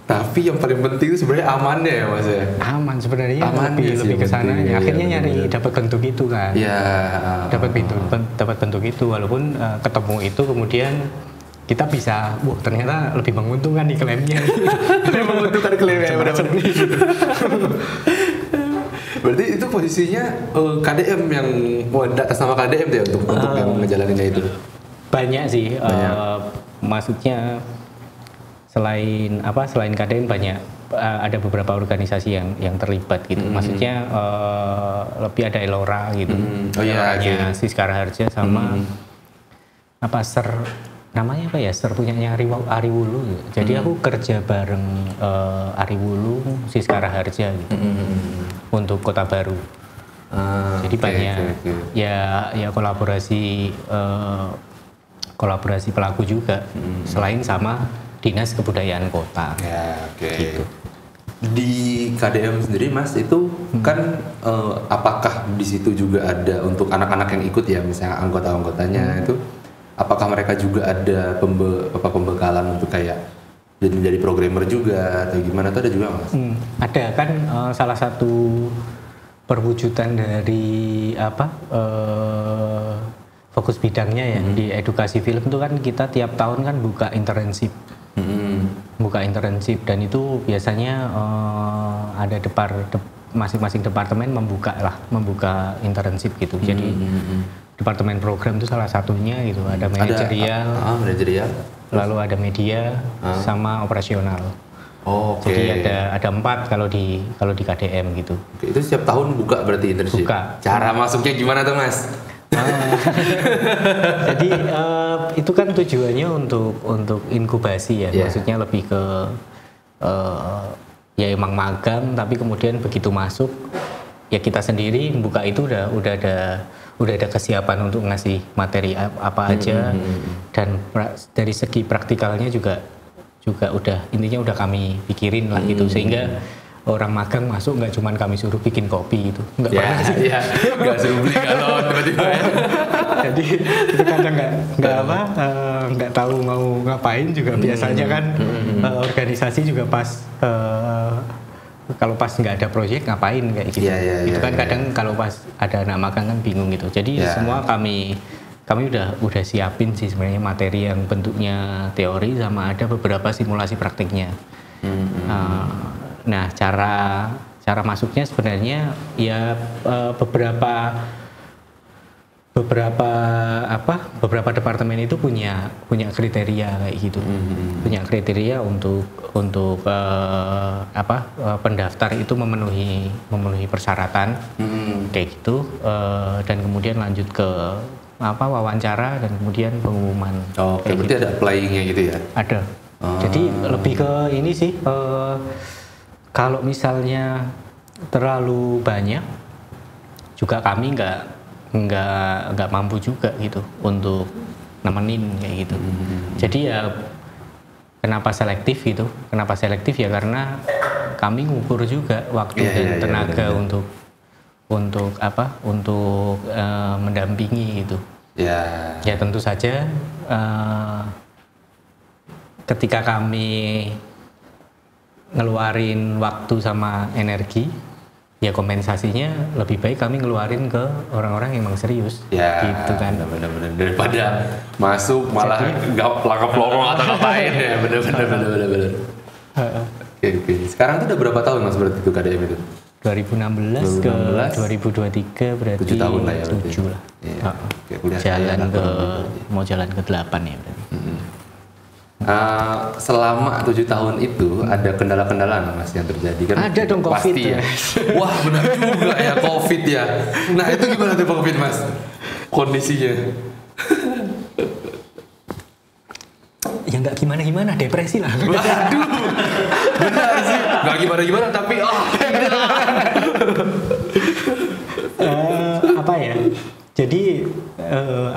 Tapi yang paling penting itu sebenarnya amannya ya Mas ya. Aman sebenarnya, lebih ke sana. Akhirnya nyari dapat bentuk itu kan. Iya. Dapat bentuk itu, walaupun ketemu itu kemudian kita bisa, ternyata lebih menguntungkan di klaimnya. Menguntungkan klaimnya benar-benar. Berarti itu posisinya KDM yang atas nama KDM tuh ya untuk yang ngejalaninnya itu? Banyak sih, maksudnya selain KDM banyak ada beberapa organisasi yang terlibat gitu. Maksudnya lebih ada Elora gitu, Eloranya Siskara Harja sama namanya apa ya, punyanya Ariwulu gitu. Jadi aku kerja bareng Ariwulu, Siskara Harja gitu, untuk Kota Baru. Jadi banyak ya kolaborasi pelaku juga, selain sama Dinas Kebudayaan Kota. Gitu. Di KDM sendiri Mas itu kan apakah di situ juga ada untuk anak-anak yang ikut ya, misalnya anggota-anggotanya itu? Apakah mereka juga ada pembekalan untuk kayak jadi programmer juga atau gimana, atau ada juga Mas? Ada kan, salah satu perwujudan dari fokus bidangnya ya di edukasi film itu kan kita tiap tahun kan buka internship. Dan itu biasanya ada masing-masing departemen membuka internship gitu. Jadi departemen program itu salah satunya gitu, ada manajerial, lalu ada media, sama operasional. Jadi ada 4 kalau di KDM gitu. Itu setiap tahun buka berarti internship. Buka. Cara masuknya gimana tuh Mas? Jadi itu kan tujuannya untuk inkubasi ya, maksudnya lebih ke ya emang magang, tapi kemudian begitu masuk ya kita sendiri buka itu udah ada kesiapan untuk ngasih materi apa aja, dan dari segi praktikalnya juga intinya udah kami pikirin lah gitu, sehingga orang magang masuk nggak cuma kami suruh bikin kopi gitu, nggak nggak suruh beli galon tiba-tiba. Jadi itu kadang nggak tahu mau ngapain juga. Biasanya kan organisasi juga pas kalau pas nggak ada proyek ngapain kayak gitu. Itu kan kadang kalau pas ada anak magang kan bingung gitu. Jadi semua kami udah siapin sih sebenarnya materi yang bentuknya teori sama ada beberapa simulasi praktiknya. Nah cara masuknya sebenarnya ya beberapa departemen itu punya kriteria kayak gitu, punya kriteria untuk pendaftar itu memenuhi persyaratan kayak gitu, dan kemudian lanjut ke wawancara dan kemudian pengumuman. Berarti gitu. Ada applyingnya gitu ya? Ada. Jadi lebih ke ini sih, kalau misalnya terlalu banyak juga kami nggak mampu juga gitu untuk nemenin kayak gitu. Jadi ya kenapa selektif gitu? Kenapa selektif ya karena kami ngukur juga waktu dan tenaga untuk mendampingi gitu. Ya tentu saja ketika kami ngeluarin waktu sama energi, ya kompensasinya lebih baik kami ngeluarin ke orang-orang yang emang serius, gitu kan. Bener-bener daripada masuk malah nggak pelangap-pelongong atau ngapain ya, bener-bener. Oke. Sekarang tuh udah berapa tahun Mas berarti itu KDM itu? 2016 ke 2023 berarti 7 tahun lah ya. 7 lah. Iya. Jalan ke mau jalan ke 8 ya berarti. Selama 7 tahun itu ada kendala-kendala nggak Mas yang terjadi kan? Ada dong COVID pasti ya. Wah benar juga ya COVID ya. Nah itu gimana tuh COVID Mas? Kondisinya? Ya nggak gimana-gimana, depresi lah. Waduh, benar sih. Nggak gimana-gimana tapi apa ya? Jadi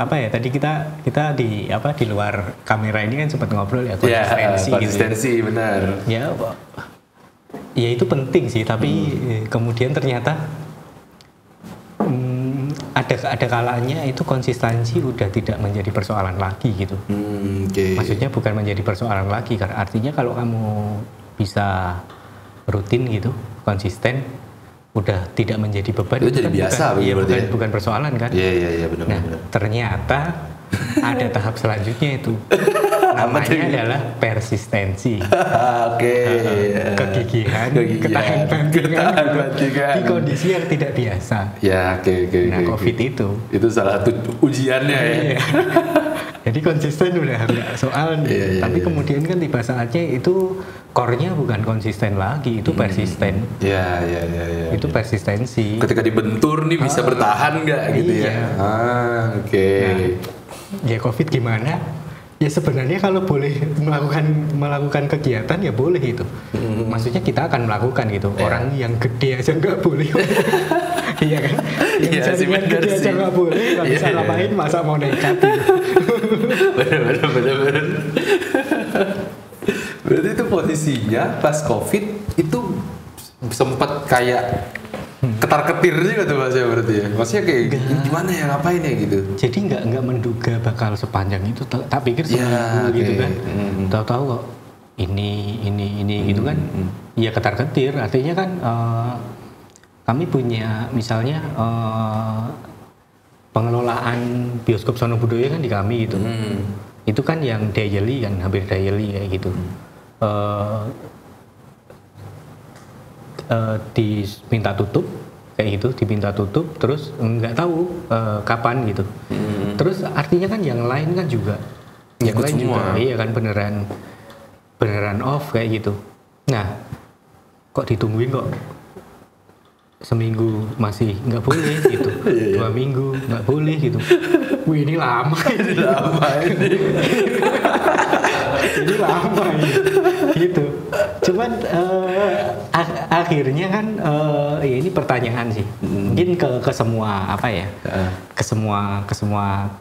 apa ya? Tadi kita di luar kamera ini kan sempat ngobrol ya konsistensi. Konsistensi gitu. Benar. Ya itu penting sih. Tapi kemudian ternyata ada kalanya itu konsistensi udah tidak menjadi persoalan lagi gitu. Okay. Maksudnya bukan menjadi persoalan lagi, karena artinya kalau kamu bisa rutin gitu, konsisten, udah tidak menjadi beban. Itu jadi biasa, bukan persoalan kan? Iya benar. Nah, ternyata ada tahap selanjutnya itu. Namanya adalah persistensi. Oke. Kegigihan, ketahan bantingan di kondisi yang tidak biasa. Ya, oke. Nah, COVID itu salah satu ujiannya ya. Jadi konsisten udah enggak soal nih. Tapi kemudian kan tiba saatnya itu core-nya bukan konsisten lagi, itu persisten. Iya. Itu persistensi. Ketika dibentur nih bisa bertahan nggak gitu ya? Oke. Nah, ya COVID gimana? Ya sebenarnya kalau boleh melakukan kegiatan ya boleh itu. Maksudnya kita akan melakukan gitu. Orang yang gede aja nggak boleh. Iya kan? Yang gede aja nggak boleh. Nggak bisa ngapain, masa mau nekat gitu. Bener. Berarti itu posisinya pas COVID itu sempat kayak ketar-ketir juga tuh Mas ya berarti ya. Maksudnya kayak gimana ya, ngapain ya gitu. Jadi nggak menduga bakal sepanjang itu. Tak pikir seminggu gitu kan. Tahu-tahu kok ini gitu kan. Ya ketar-ketir. Artinya kan kami punya misalnya pengelolaan bioskop Sono Budoyo kan di kami gitu. Itu kan yang daily kan, hampir daily kayak gitu. Diminta tutup kayak gitu, terus nggak tahu kapan gitu. Terus artinya kan yang lain kan juga iya kan beneran off kayak gitu. Nah kok ditungguin kok seminggu masih nggak boleh gitu, 2 minggu nggak boleh gitu. Wih ini lama ini. Ini lama ini gitu. Cuman akhirnya kan ya ini pertanyaan sih. Mungkin ke semua apa ya? Ke semua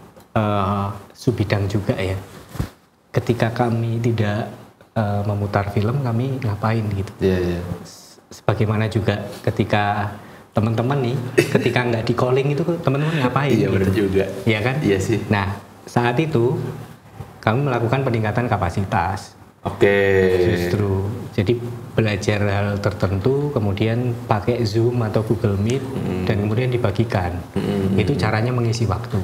subbidang juga ya. Ketika kami tidak memutar film, kami ngapain gitu. Sebagaimana juga ketika teman-teman nih, ketika nggak di calling itu teman-teman ngapain? Iya gitu. benar juga. Iya kan? Iya sih. Nah saat itu kami melakukan peningkatan kapasitas. Oke. Justru jadi belajar hal tertentu, kemudian pakai Zoom atau Google Meet dan kemudian dibagikan. Itu caranya mengisi waktu.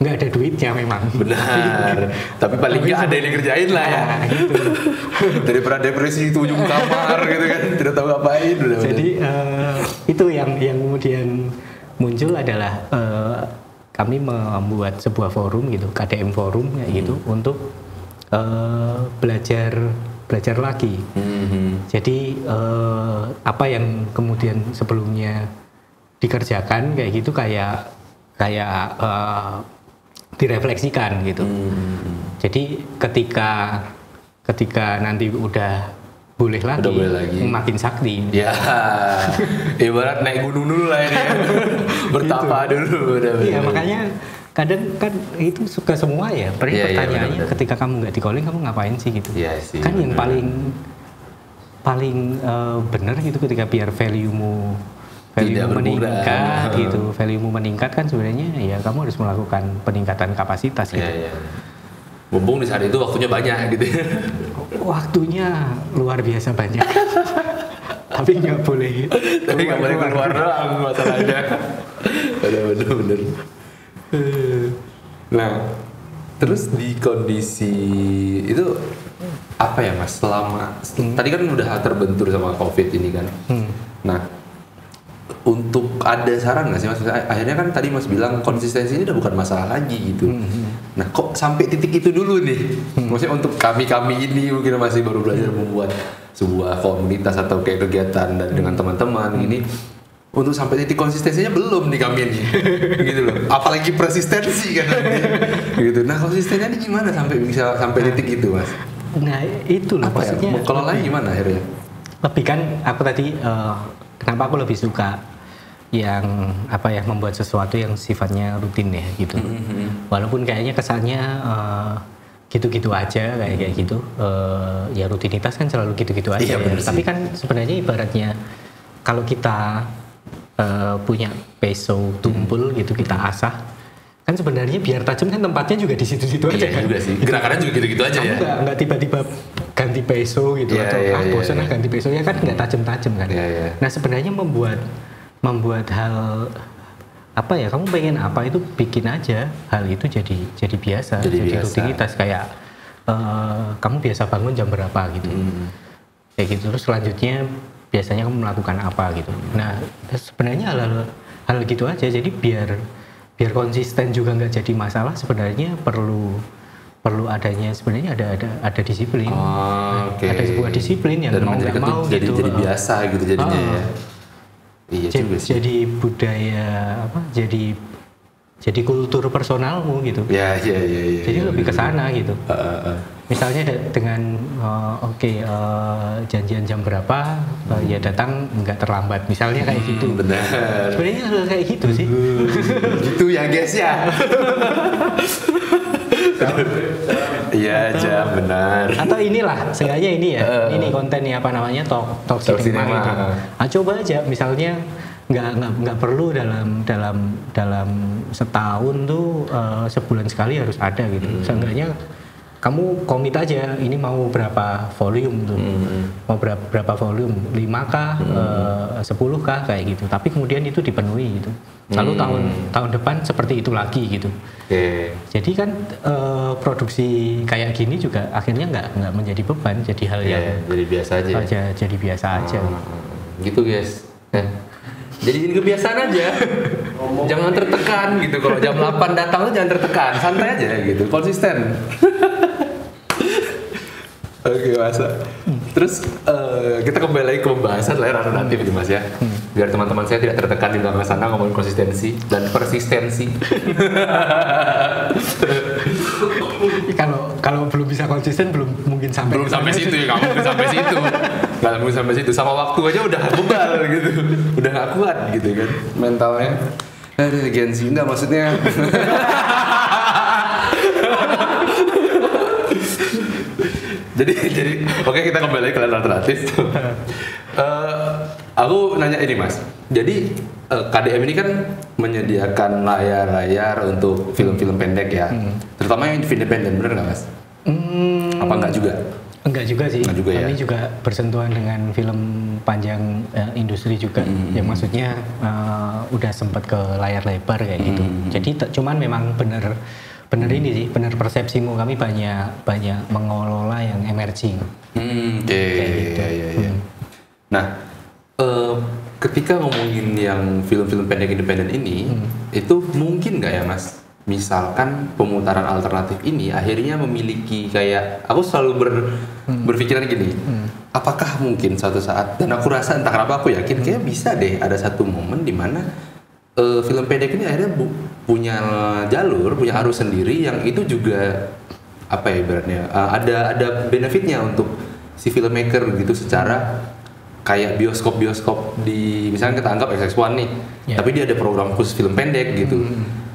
Nggak ada duitnya memang. Benar. Tapi paling nggak ada yang dikerjain lah ya. Gitu. Daripada depresi itu ujung kamar gitu kan, tidak tahu ngapain. Jadi itu yang kemudian muncul adalah kami membuat sebuah forum gitu, KDM forum kayak gitu untuk belajar lagi. Jadi apa yang kemudian sebelumnya dikerjakan kayak gitu kayak direfleksikan gitu. Jadi ketika nanti udah boleh lagi, makin sakti. Ya, ibarat naik gunung dulu lah ini. Bertapa gitu. Dulu. Iya, makanya kadang kan itu suka semua ya. Pertanyaannya ketika kamu nggak di calling, kamu ngapain sih gitu? Sih, kan yang paling benar gitu ketika biar value-mu meningkat gitu. Value-mu meningkat kan sebenarnya ya kamu harus melakukan peningkatan kapasitas gitu. Mumpung di saat itu waktunya banyak gitu. Waktunya luar biasa banyak. Tapi nggak boleh. Tapi nggak boleh keluar doang masalahnya. Bener. Nah, terus di kondisi itu apa ya Mas? Selama tadi kan udah terbentur sama COVID ini kan. Nah, untuk ada saran nggak sih Mas? Akhirnya kan tadi Mas bilang konsistensi ini udah bukan masalah lagi gitu. Nah kok sampai titik itu dulu nih? Maksudnya untuk kami ini mungkin masih baru belajar membuat sebuah komunitas atau kayak kegiatan dan dengan teman-teman ini, untuk sampai titik konsistensinya belum nih kami ini, gitu loh. Apalagi persistensi kan, gitu. Nah konsistennya ini gimana sampai bisa sampai titik itu Mas? Nah itu loh maksudnya. Kalau lagi gimana akhirnya? Lebih kan aku tadi kenapa aku lebih suka yang membuat sesuatu yang sifatnya rutin ya gitu. Walaupun kayaknya kesannya gitu-gitu aja kayak gitu. Ya rutinitas kan selalu gitu-gitu aja. Ya. Tapi kan sebenarnya ibaratnya kalau kita punya peso tumpul gitu kita asah, kan sebenarnya biar tajam kan tempatnya juga di situ-situ aja kan. Juga sih. Gerakannya juga gitu-gitu aja ya. Enggak tiba-tiba ganti peso gitu atau bosan ganti peso ya kan nggak tajam-tajam kan. Nah sebenarnya membuat hal kamu pengen apa itu bikin aja hal itu jadi biasa, jadi rutinitas kayak kamu biasa bangun jam berapa gitu. Kayak gitu terus selanjutnya biasanya kamu melakukan apa gitu. Nah sebenarnya hal gitu aja jadi biar konsisten juga nggak jadi masalah sebenarnya perlu adanya sebenarnya ada disiplin. Ada sebuah disiplin yang dan mau nggak mau jadi, gitu. Jadi biasa gitu jadinya ya. Iya juga sih. Jadi budaya jadi kultur personalmu gitu. Iya. Jadi lebih ke sana gitu. Misalnya dengan janjian jam berapa ya datang nggak terlambat misalnya kayak gitu. Benar. Sebenarnya hal kayak gitu sih. Gitu ya guys ya. Iya aja benar. Atau inilah sengaja ini ya. Ini kontennya talk cinema gitu. Coba aja misalnya nggak perlu dalam setahun tuh sebulan sekali harus ada gitu. Seenggaknya kamu komit aja ini mau berapa volume tuh. Mau berapa volume? 5 kah? 10 kah? Kayak gitu. Tapi kemudian itu dipenuhi gitu. Lalu tahun depan seperti itu lagi gitu. Jadi kan produksi kayak gini juga akhirnya nggak menjadi beban, jadi hal yang jadi biasa aja. Jadi biasa aja. Gitu guys. Jadi kebiasaan aja. Jangan tertekan gitu. Kalau jam 8 datang tuh jangan tertekan, santai aja gitu, konsisten. Oke masa. Terus kita kembali lagi ke pembahasan layar alternatif gitu Mas ya. Biar teman-teman saya tidak tertekan di belakang sana ngomongin konsistensi dan persistensi. Kalau belum bisa konsisten belum mungkin sampai. Belum sampai situ ya, kamu belum sampai situ. Nggak mungkin sampai situ. Sama waktu aja udah bebal gitu, udah nggak kuat gitu kan mentalnya. Ada Gensi enggak maksudnya. Jadi oke kita kembali ke alternatif. Aku nanya ini Mas. Jadi KDM ini kan menyediakan layar-layar untuk film-film pendek ya. Terutama yang independen, bener nggak Mas? Apa enggak juga? Enggak juga sih. Enggak juga, kami ya? juga bersentuhan dengan film panjang industri juga. Yang maksudnya udah sempat ke layar lebar kayak gitu. Jadi cuman memang bener ini sih, bener persepsimu, kami banyak mengelola yang emerging. Kayak gitu. Ya. Nah, ketika ngomongin yang film-film pendek independen ini, itu mungkin nggak ya Mas? Misalkan pemutaran alternatif ini akhirnya memiliki kayak, aku selalu berpikiran gini, apakah mungkin suatu saat, dan aku rasa entah kenapa aku yakin kayak bisa deh ada satu momen di mana film pendek ini akhirnya punya jalur, punya arus sendiri yang itu juga apa ya ibaratnya ada benefitnya untuk si filmmaker gitu secara kayak bioskop di misalnya kita anggap XX1 nih, tapi dia ada program khusus film pendek gitu.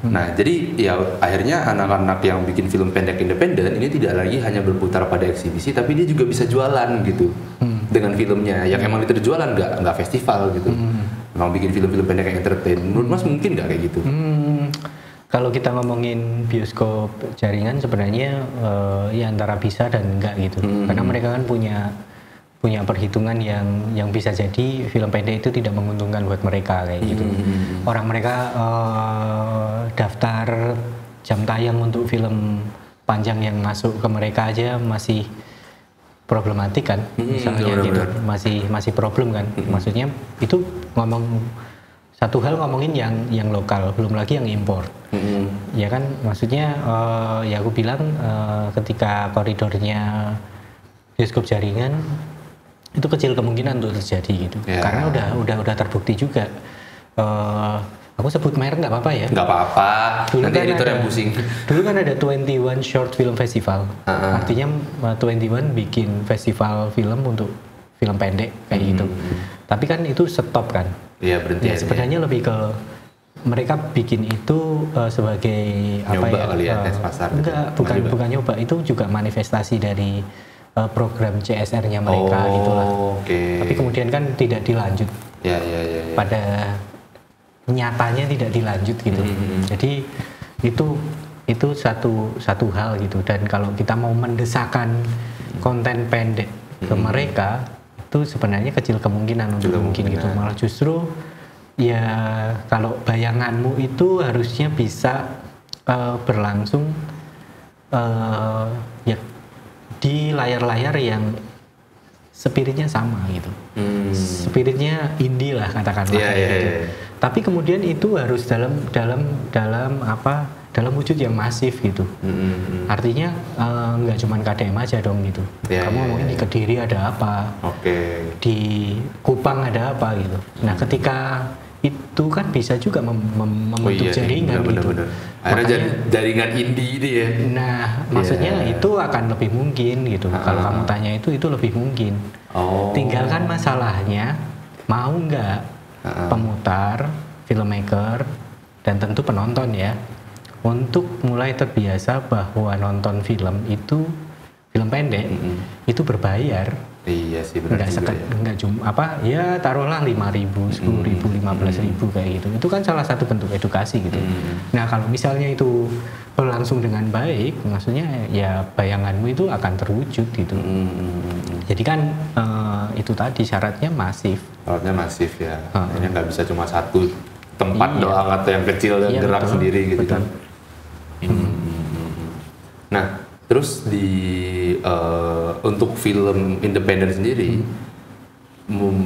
Nah jadi ya akhirnya anak-anak yang bikin film pendek independen ini tidak lagi hanya berputar pada eksibisi, tapi dia juga bisa jualan gitu dengan filmnya yang emang itu jualan, nggak festival gitu. Mau bikin film-film pendek yang entertain, menurut Mas mungkin nggak kayak gitu? Kalau kita ngomongin bioskop jaringan sebenarnya ya antara bisa dan enggak gitu, karena mereka kan punya perhitungan yang bisa jadi film pendek itu tidak menguntungkan buat mereka kayak gitu. Orang mereka daftar jam tayang untuk film panjang yang masuk ke mereka aja masih problematik kan, misalnya gitu, masih problem kan. Maksudnya itu ngomong satu hal ngomongin yang lokal, belum lagi yang impor. Ya kan, maksudnya ya aku bilang ketika koridornya bioskop jaringan itu kecil kemungkinan untuk terjadi gitu. Karena udah terbukti juga. Aku sebut merek nggak apa-apa ya? Nggak apa-apa. Nanti kan editor yang pusing. Dulu kan ada 21 Short Film Festival. Artinya 21 bikin festival film untuk film pendek kayak gitu. Tapi kan itu stop kan? Iya, berhenti. Ya, sebenarnya lebih ke mereka bikin itu sebagai nyoba apa ya? Tes pasar. Enggak, bukan nyoba. Itu juga manifestasi dari program CSR-nya mereka gitulah. Okay. Tapi kemudian kan tidak dilanjut. Ya. Pada nyatanya tidak dilanjut gitu. Jadi itu satu hal gitu. Dan kalau kita mau mendesakkan konten pendek ke mereka, itu sebenarnya kecil kemungkinan untuk mungkin gitu. Malah justru ya kalau bayanganmu itu harusnya bisa berlangsung ya di layar-layar yang spiritnya sama gitu. Spiritnya indie lah katakanlah gitu. Tapi kemudian itu harus dalam wujud yang masif gitu. Artinya nggak cuma KDM aja dong gitu. Kamu ngomongin di Kediri ada apa? Di Kupang ada apa gitu. Nah, ketika itu kan bisa juga membentuk jaringan gitu. Akhirnya jaringan indie ini ya. Nah, maksudnya itu akan lebih mungkin gitu. Kalau kamu tanya itu lebih mungkin. Tinggalkan masalahnya mau nggak pemutar, filmmaker, dan tentu penonton ya, untuk mulai terbiasa bahwa nonton film itu film pendek itu berbayar. Iya sih, benar juga ya. Enggak cuma ya taruhlah 5.000, 10.000, 15.000 kayak gitu. Itu kan salah satu bentuk edukasi gitu. Nah, kalau misalnya itu berlangsung dengan baik, maksudnya ya bayanganmu itu akan terwujud gitu. Jadi kan itu tadi syaratnya masif. Syaratnya masif ya. Ini nggak bisa cuma satu tempat doang atau yang kecil dan gerak sendiri gitu kan. Nah, terus untuk film independen sendiri,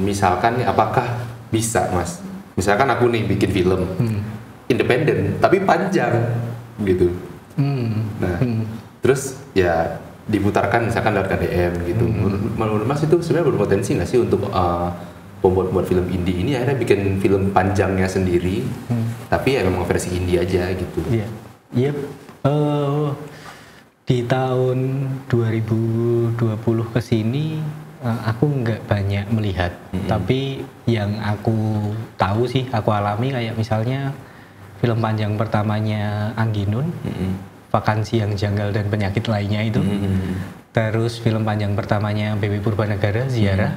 misalkan nih, apakah bisa Mas? Misalkan aku nih bikin film independen tapi panjang gitu. Nah, terus ya diputarkan misalkan lewat KDM gitu. Menurut Mas itu sebenarnya berpotensi nggak sih untuk pembuat film indie ini akhirnya bikin film panjangnya sendiri, tapi ya memang versi indie aja gitu. Iya. Di tahun 2020 ke sini aku nggak banyak melihat, tapi yang aku tahu sih, aku alami kayak misalnya film panjang pertamanya Angginun, Vakansi yang Janggal dan Penyakit Lainnya itu, terus film panjang pertamanya BB Purbanegara, Ziarah,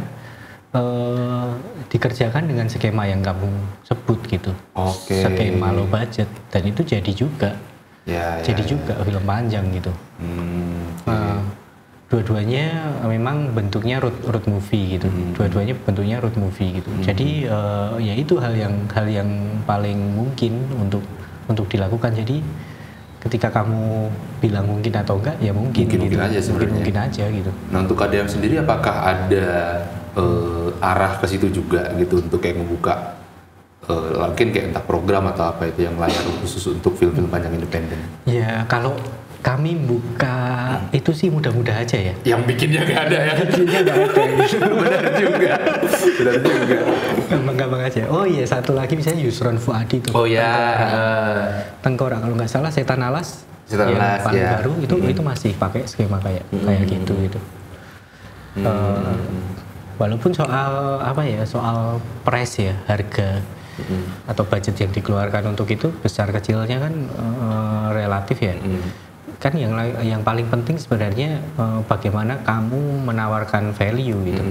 dikerjakan dengan skema yang kamu sebut gitu, skema low budget, dan itu jadi juga. Juga film panjang gitu. Dua-duanya memang bentuknya road movie gitu. Dua-duanya bentuknya road movie gitu. Jadi ya itu hal yang paling mungkin untuk dilakukan. Jadi ketika kamu bilang mungkin atau enggak, ya mungkin gitu. Mungkin aja gitu. Nah, untuk KDM sendiri apakah ada arah ke situ juga gitu untuk kayak membuka mungkin kayak entah program atau apa itu yang layar khusus untuk film-film panjang independen? Ya, kalau kami buka itu sih mudah-mudah aja ya. Yang bikinnya nggak ada ya? Bikinnya nggak ada. Benar juga. Gampang aja. Oh iya, satu lagi misalnya Yusron Fuadi tuh. Oh ya. Tengkorak kalau nggak salah, Setan Alas yang paling baru itu masih pakai skema kayak gitu. Walaupun soal soal price ya, harga atau budget yang dikeluarkan untuk itu besar kecilnya kan relatif ya. Kan yang paling penting sebenarnya bagaimana kamu menawarkan value gitu.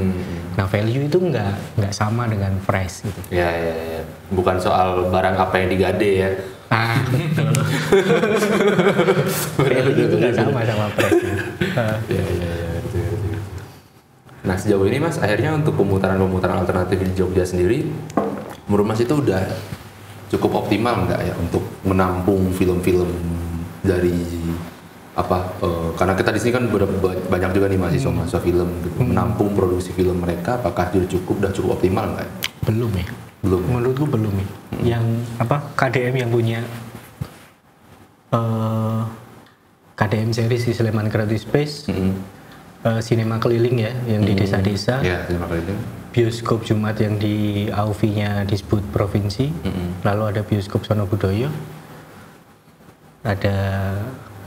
Nah, value itu nggak sama dengan price gitu. Ya. Bukan soal barang apa yang digade ya. Value itu nggak sama price. Ya. Nah, sejauh ini Mas, akhirnya untuk pemutaran alternatif di Jogja sendiri, menurut Mas itu udah cukup optimal nggak ya untuk menampung film-film dari karena kita di sini kan banyak juga nih mahasiswa film gitu, menampung produksi film mereka, apakah udah cukup optimal nggak? Belum ya. Belum. Menurutku belum ya. Yang KDM yang punya KDM series di Sleman Creative Space, sinema keliling ya, yang di desa-desa. Ya, sinema keliling. Bioskop Jumat yang di AUV-nya disebut provinsi. Lalu ada bioskop Sono Budoyo. Ada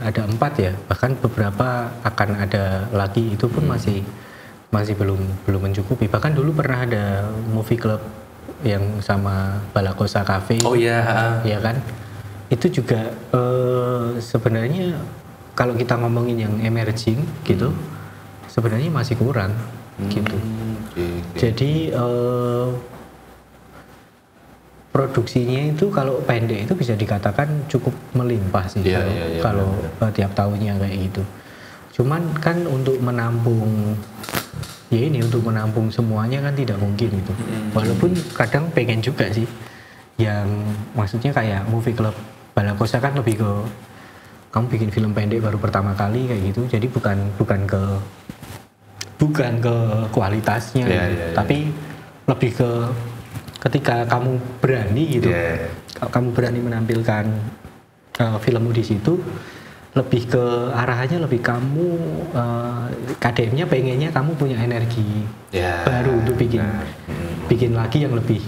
4 ya. Bahkan beberapa akan ada lagi, itu pun masih belum mencukupi. Bahkan dulu pernah ada movie club yang sama Balakosa Cafe. Oh iya. Ya kan? Itu juga sebenarnya kalau kita ngomongin yang emerging gitu, sebenarnya masih kurang gitu. Okay. Jadi produksinya itu kalau pendek itu bisa dikatakan cukup melimpah sih kalau tiap tahunnya kayak gitu. Cuman kan untuk menampung semuanya kan tidak mungkin itu. Walaupun kadang pengen juga sih, yang maksudnya kayak movie club Balakosa kan lebih ke kamu bikin film pendek baru pertama kali kayak gitu. Jadi bukan ke kualitasnya, tapi lebih ke ketika kamu berani gitu, kamu berani menampilkan filmmu di situ. Lebih ke arahannya lebih kamu KDM-nya pengennya kamu punya energi baru untuk bikin lagi yang lebih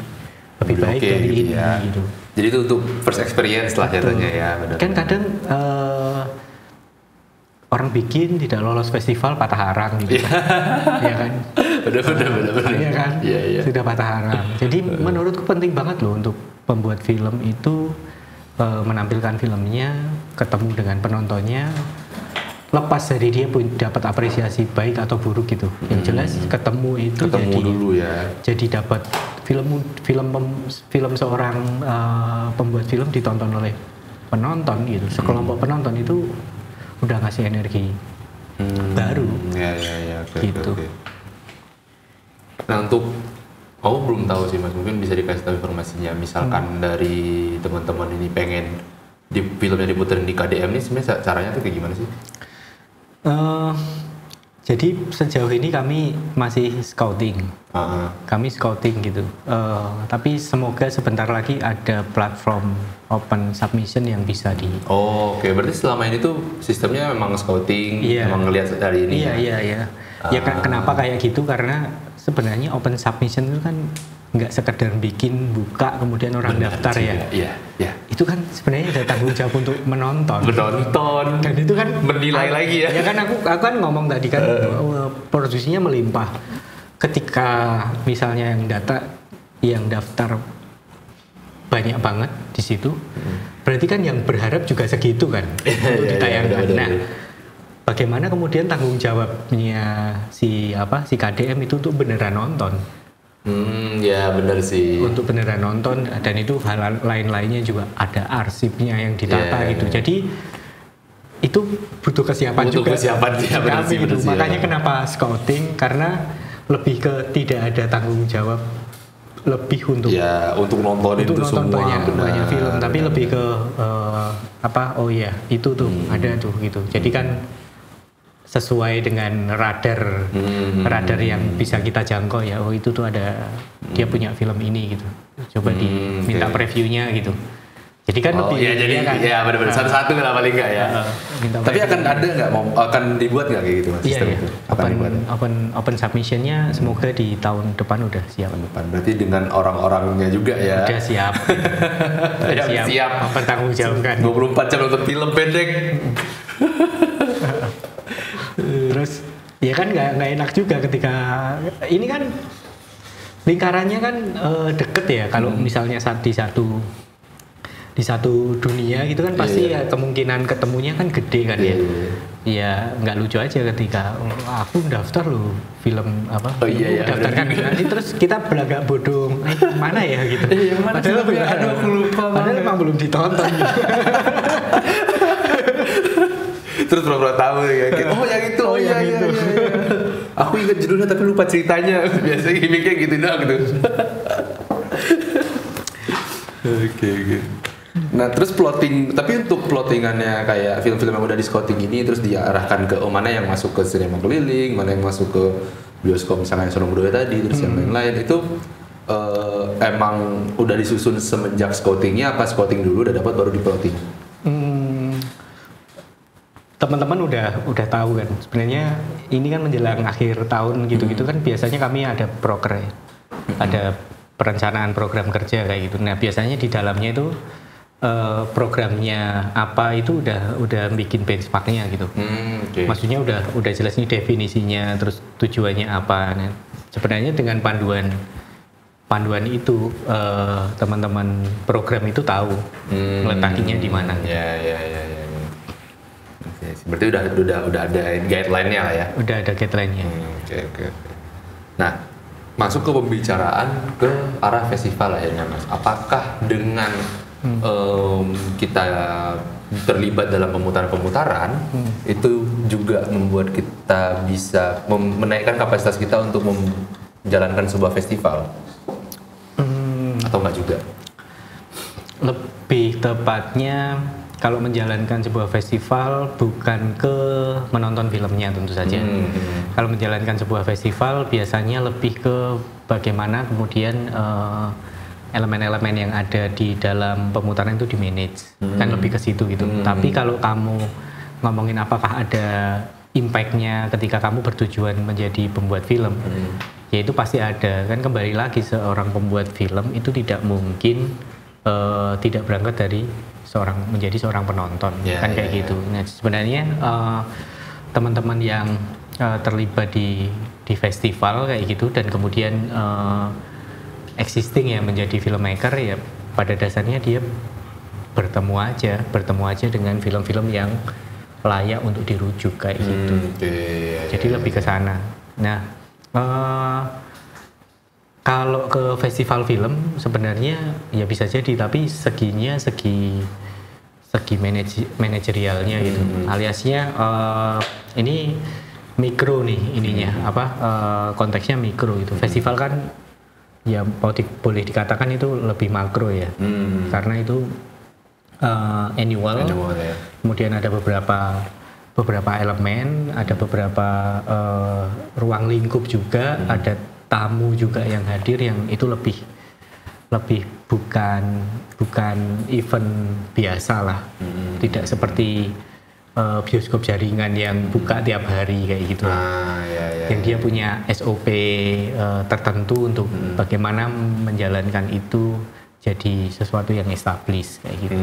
baik dari ini gitu. Jadi itu untuk first experience lah jatuhnya ya. Benar. Kan kadang orang bikin tidak lolos festival patah arang gitu. Ya kan? Benar. Iya kan? Sudah patah arang. Jadi menurutku penting banget loh untuk pembuat film itu menampilkan filmnya, ketemu dengan penontonnya, lepas dari dia pun dapat apresiasi baik atau buruk gitu. Yang jelas ketemu dulu ya. Jadi dapat film seorang pembuat film ditonton oleh penonton gitu. Sekelompok penonton itu udah ngasih energi baru. Gitu. Okay. Nah untuk belum tahu sih Mas, mungkin bisa dikasih tahu informasinya. Misalkan dari teman-teman ini pengen di filmnya diputerin di KDM ini sebenarnya caranya tuh kayak gimana sih? Jadi sejauh ini kami masih scouting. Kami scouting gitu. Tapi semoga sebentar lagi ada platform open submission yang bisa di. Oke. Berarti selama ini tuh sistemnya memang scouting, memang ngelihat dari ini. Iya. Ya kenapa kayak gitu? Karena sebenarnya open submission itu kan nggak sekedar bikin, buka, kemudian orang daftar ya. Iya. Itu kan sebenarnya ada tanggung jawab untuk menonton. Dan itu kan menilai lagi ya. Ya kan aku kan ngomong tadi kan produksinya melimpah. Ketika misalnya yang daftar banyak banget di situ, berarti kan yang berharap juga segitu kan untuk ditayangkan. Nah, bagaimana kemudian tanggung jawabnya si KDM itu untuk beneran nonton? Ya benar sih. Untuk beneran nonton, dan itu hal lain-lainnya juga ada arsipnya yang ditata gitu. Jadi itu butuh kesiapan juga. Makanya kenapa scouting, karena lebih ke tidak ada tanggung jawab lebih untuk nonton itu semua banyak film, tapi lebih ke itu tuh ada tuh gitu. Jadi kan sesuai dengan radar yang bisa kita jangkau ya. Oh itu tuh ada dia punya film ini gitu. Coba diminta previewnya gitu. Jadi kan benar-benar satu-satu lah paling enggak ya. Tapi akan ada nggak akan dibuat nggak kayak gitu Mas? Iya. Open submissionnya semoga di tahun depan udah siap. Berarti dengan orang-orangnya juga ya. Udah siap. siap. Bertanggung jawabkan. 24 jam untuk film pendek. Terus ya kan nggak enak juga ketika ini kan lingkarannya kan deket ya. Kalau misalnya di satu dunia gitu kan pasti ya kemungkinan ketemunya kan gede kan ya. Iya, nggak lucu aja ketika aku daftar loh film daftarkan nanti terus kita belagak bodoh mana ya gitu. Padahal emang belum ditonton gitu. Terus pura-pura tahu ya yang itu iya. Aku ingat judulnya tapi lupa ceritanya. Biasanya gimmicknya gitu gitu. Oke. Nah terus plotting, tapi untuk plottingannya kayak film-film yang udah di scouting ini terus diarahkan ke mana yang masuk ke sinema keliling, mana yang masuk ke bioskop misalnya Sono Budoyo tadi, terus yang lain-lain itu emang udah disusun semenjak scoutingnya, apa scouting dulu udah dapat baru di plotting? Teman-teman udah tahu kan sebenarnya ini kan menjelang akhir tahun gitu-gitu kan biasanya kami ada proker ya. Ada perencanaan program kerja kayak gitu. Nah biasanya di dalamnya itu programnya apa itu udah bikin benchmarknya gitu. Okay. Maksudnya udah jelas nih definisinya, terus tujuannya apa. Nah, sebenarnya dengan panduan itu teman-teman program itu tahu meletakkannya di mana. Ya. Berarti udah ada guideline-nya lah ya. Udah ada guideline-nya. Oke. Nah, masuk ke pembicaraan ke arah festival akhirnya Mas. Apakah dengan kita terlibat dalam pemutaran itu juga membuat kita bisa menaikkan kapasitas kita untuk menjalankan sebuah festival? Atau enggak juga? Lebih tepatnya kalau menjalankan sebuah festival bukan ke menonton filmnya tentu saja. Kalau menjalankan sebuah festival biasanya lebih ke bagaimana kemudian elemen-elemen yang ada di dalam pemutaran itu di-manage. Kan lebih ke situ gitu. Tapi kalau kamu ngomongin apakah ada impact-nya ketika kamu bertujuan menjadi pembuat film, ya itu pasti ada. Kan kembali lagi seorang pembuat film itu tidak mungkin tidak berangkat dari menjadi seorang penonton, kan kayak gitu. Nah sebenarnya teman-teman yang terlibat di festival kayak gitu dan kemudian existing ya menjadi filmmaker ya pada dasarnya dia bertemu aja dengan film-film yang layak untuk dirujuk kayak gitu. Jadi lebih ke sana. Nah kalau ke festival film sebenarnya ya bisa jadi, tapi segi manajerialnya gitu, aliasnya ini mikro nih ininya konteksnya mikro itu. Festival kan ya boleh dikatakan itu lebih makro ya, karena itu annual ya. Kemudian ada beberapa elemen, ada beberapa ruang lingkup juga, ada tamu juga yang hadir yang itu lebih bukan event biasa lah. Tidak seperti bioskop jaringan yang buka tiap hari kayak gitu. Yang dia punya SOP tertentu untuk bagaimana menjalankan itu jadi sesuatu yang established kayak gitu.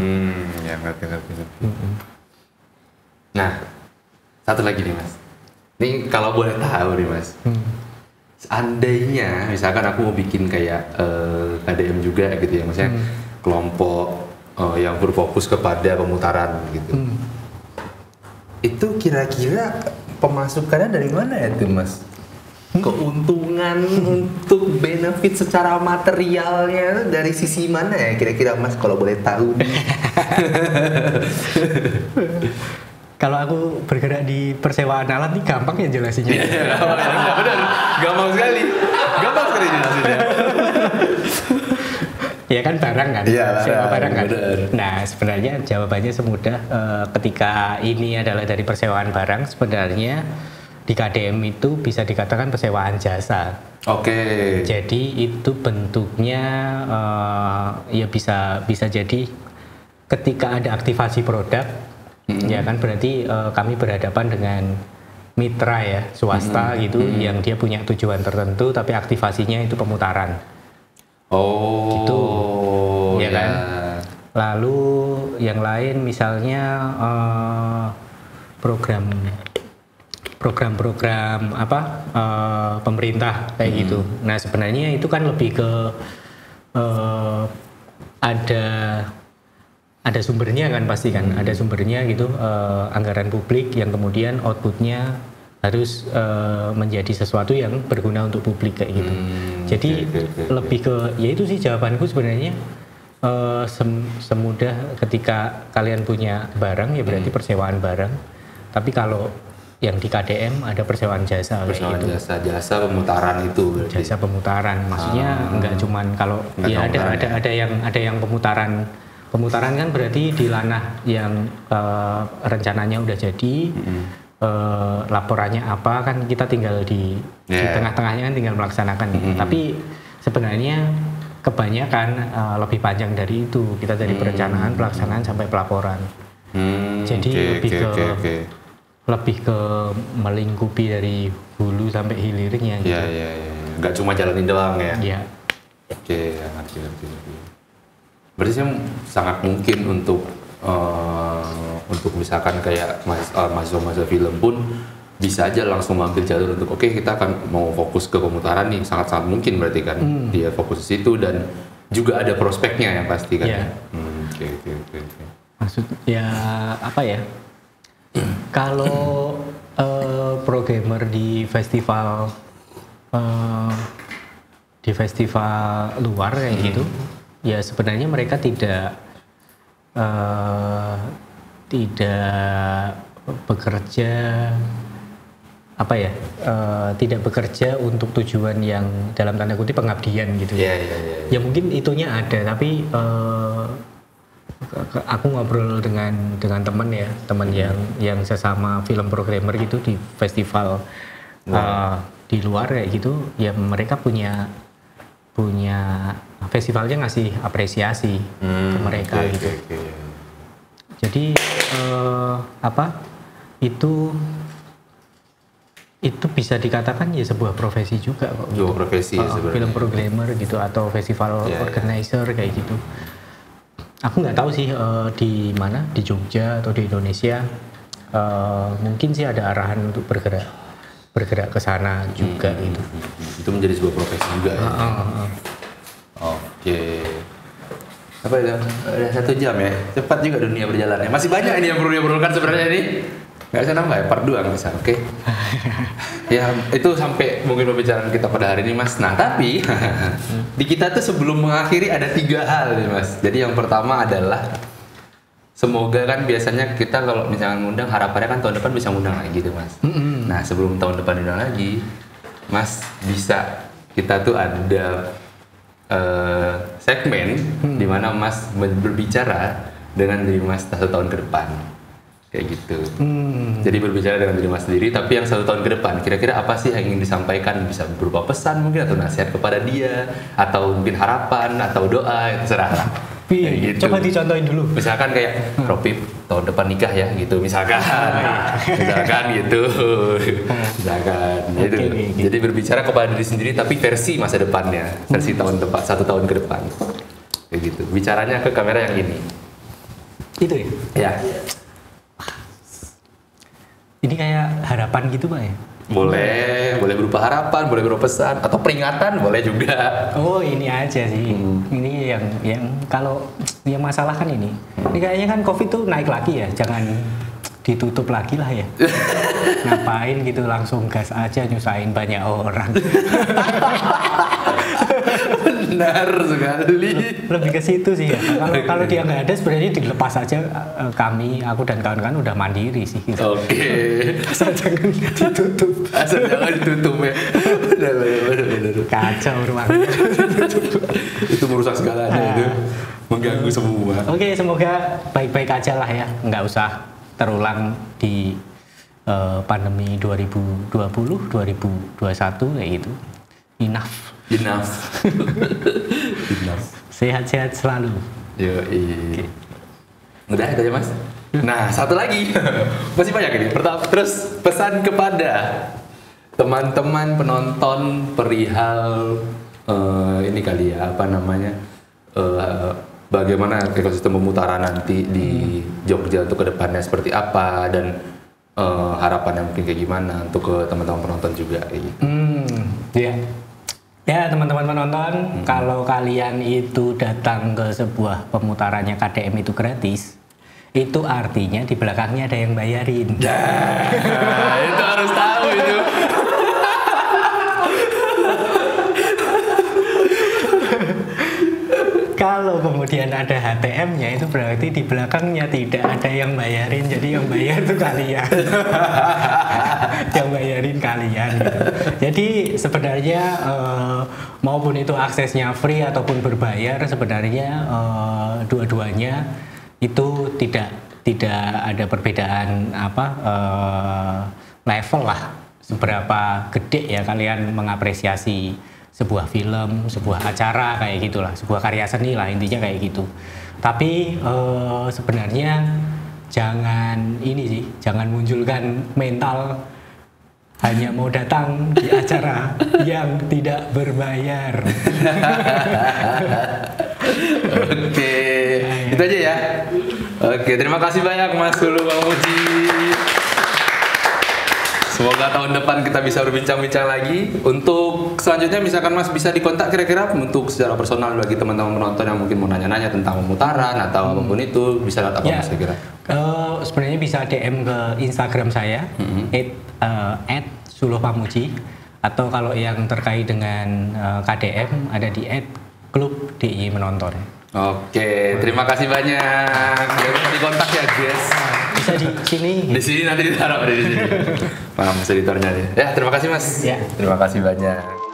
Ya ngerti. Nah, satu lagi nih Mas. Ini kalau boleh tahu nih Mas. Seandainya misalkan aku mau bikin kayak KDM juga gitu ya, maksudnya kelompok yang berfokus kepada pemutaran gitu. Itu kira-kira pemasukannya dari mana ya tuh Mas? Keuntungan untuk benefit secara materialnya dari sisi mana ya kira-kira Mas kalau boleh tahu nih? Kalau aku bergerak di persewaan alat nih gampang ya jelasinnya. Benar, gampang sekali jelasinnya. Ya kan barang kan, sewa barang kan. Bener. Nah sebenarnya jawabannya semudah ketika ini adalah dari persewaan barang, sebenarnya di KDM itu bisa dikatakan persewaan jasa. Oke. Jadi itu bentuknya ya bisa jadi ketika ada aktivasi produk. Ya kan berarti kami berhadapan dengan mitra ya swasta gitu yang dia punya tujuan tertentu tapi aktivasinya itu pemutaran. Gitu. Ya kan. Lalu yang lain misalnya program pemerintah kayak gitu. Nah sebenarnya itu kan lebih ke ada sumbernya kan pasti kan, ada sumbernya gitu, anggaran publik yang kemudian outputnya harus menjadi sesuatu yang berguna untuk publik kayak gitu. Jadi lebih ke, ya itu sih jawabanku sebenarnya, semudah ketika kalian punya barang ya berarti persewaan barang. Tapi kalau yang di KDM ada persewaan jasa kayak gitu. Jasa pemutaran itu berarti. Jasa pemutaran, maksudnya enggak cuman kalau ya ada yang pemutaran kan berarti di ranah yang rencananya udah jadi, laporannya apa kan kita tinggal di tengah-tengahnya kan tinggal melaksanakan. Tapi sebenarnya kebanyakan lebih panjang dari itu. Kita dari perencanaan, pelaksanaan sampai pelaporan. Jadi lebih ke melingkupi dari hulu sampai hilirnya gitu. Iya. Nggak cuma jalanin doang ya. Iya. Oke, ngerti. Berarti sih sangat mungkin untuk misalkan kayak mahasiswa film pun bisa aja langsung mengambil jalur untuk kita akan mau fokus ke pemutaran nih, sangat mungkin berarti kan dia fokus di situ dan juga ada prospeknya yang pasti kan. Oke. Maksudnya apa ya? Kalau programmer di festival luar kayak gitu, ya sebenarnya mereka tidak bekerja tidak bekerja untuk tujuan yang dalam tanda kutip pengabdian gitu. Ya mungkin itunya ada, tapi aku ngobrol dengan teman yang sesama film programmer gitu di festival di luar kayak gitu, ya mereka punya festivalnya ngasih apresiasi ke mereka gitu. Jadi itu bisa dikatakan ya sebuah profesi juga kok. Sebuah profesi sebenarnya. Film programmer gitu atau festival organizer kayak gitu. Aku nggak tahu sih di mana, di Jogja atau di Indonesia. Mungkin sih ada arahan untuk bergerak ke sana juga gitu. Itu menjadi sebuah profesi juga ya. Oke. Apa itu? Udah 1 jam ya. Cepat juga dunia berjalan ya. Masih banyak ini yang perlu diobrolkan sebenarnya ini. Nggak bisa nambah ya, part 2 nggak bisa, oke? Ya, itu sampai mungkin pembicaraan kita pada hari ini, Mas. Nah, tapi di kita tuh sebelum mengakhiri ada 3 hal nih, Mas. Jadi yang pertama adalah semoga kan biasanya kita kalau misalnya ngundang, harapannya kan tahun depan bisa ngundang lagi tuh, Mas. Nah, sebelum tahun depan ngundang lagi, Mas bisa kita tuh ada segmen di mana Mas berbicara dengan diri Mas 1 tahun ke depan. Kayak gitu. Jadi berbicara dengan diri Mas sendiri, tapi yang 1 tahun ke depan, kira-kira apa sih yang ingin disampaikan? Bisa berupa pesan mungkin, atau nasihat kepada dia, atau mungkin harapan, atw doa, itu terserah lah. Gitu. Coba dicontohin dulu. Misalkan kayak, Ropip, tahun depan nikah ya, gitu. Misalkan gitu. Misalkan. Okay. Jadi berbicara kepada diri sendiri, tapi versi masa depannya, versi tahun depan, 1 tahun ke depan. Kayak gitu. Bicaranya ke kamera yang ini. Itu ya? Ya. Ini kayak harapan gitu Pak ya? Boleh berupa harapan, boleh berupa pesan, atau peringatan boleh juga. Oh ini aja sih, ini yang kalau yang masalah kan ini kayaknya kan COVID tuh naik lagi ya, jangan ditutup lagi lah ya. Ngapain gitu, langsung gas aja nyusahin banyak orang. Benar sekali. Lebih ke situ sih ya. Kalau dia nggak ada sebenarnya dilepas aja, aku dan kawan-kawan udah mandiri sih. Gitu. Oke. Asal jangan ditutup. Asal jangan ditutup ya. Benar. Kacau ruangnya. Itu merusak segalanya itu. Mengganggu semua. Oke, semoga baik-baik aja lah ya. Nggak usah terulang di pandemi 2020, 2021 kayak gitu. Enough. Sehat-sehat selalu. Yoi. Udah itu aja Mas. Nah, satu lagi. Masih banyak ini. Terus pesan kepada teman-teman penonton perihal ini kali ya, apa namanya? Bagaimana ekosistem pemutaran nanti di Jogja untuk kedepannya seperti apa, dan harapannya mungkin kayak gimana untuk ke teman-teman penonton juga gitu. Ya teman-teman penonton, kalau kalian itu datang ke sebuah pemutarannya KDM itu gratis, itu artinya di belakangnya ada yang bayarin. Itu harus tahu itu. Kalau kemudian ada HTM-nya, itu berarti di belakangnya tidak ada yang bayarin, jadi yang bayar itu kalian. Yang bayarin kalian gitu. Jadi sebenarnya maupun itu aksesnya free ataupun berbayar, sebenarnya dua-duanya itu tidak ada perbedaan level lah, seberapa gede ya kalian mengapresiasi sebuah film, sebuah acara kayak gitulah, sebuah karya seni lah intinya kayak gitu. Tapi sebenarnya jangan ini sih, jangan munculkan mental hanya mau datang di acara yang tidak berbayar. Oke, itu aja ya. Oke, terima kasih banyak Mas Sulu Mamuji. Semoga tahun depan kita bisa berbincang-bincang lagi. Untuk selanjutnya misalkan Mas bisa dikontak kira-kira untuk secara personal bagi teman-teman penonton yang mungkin mau nanya-nanya tentang pemutaran atau apapun itu, bisa lewat apa Mas kira-kira? Sebenarnya bisa DM ke Instagram saya @sulupamuji, atau kalau yang terkait dengan KDM ada di @klub.di menonton. Oke, terima kasih banyak. Ya, bisa dikontak ya guys. Bisa di sini. Di sini nanti ditaruh di sini. Mas editornya nih. Ya, terima kasih Mas. Ya. Terima kasih banyak.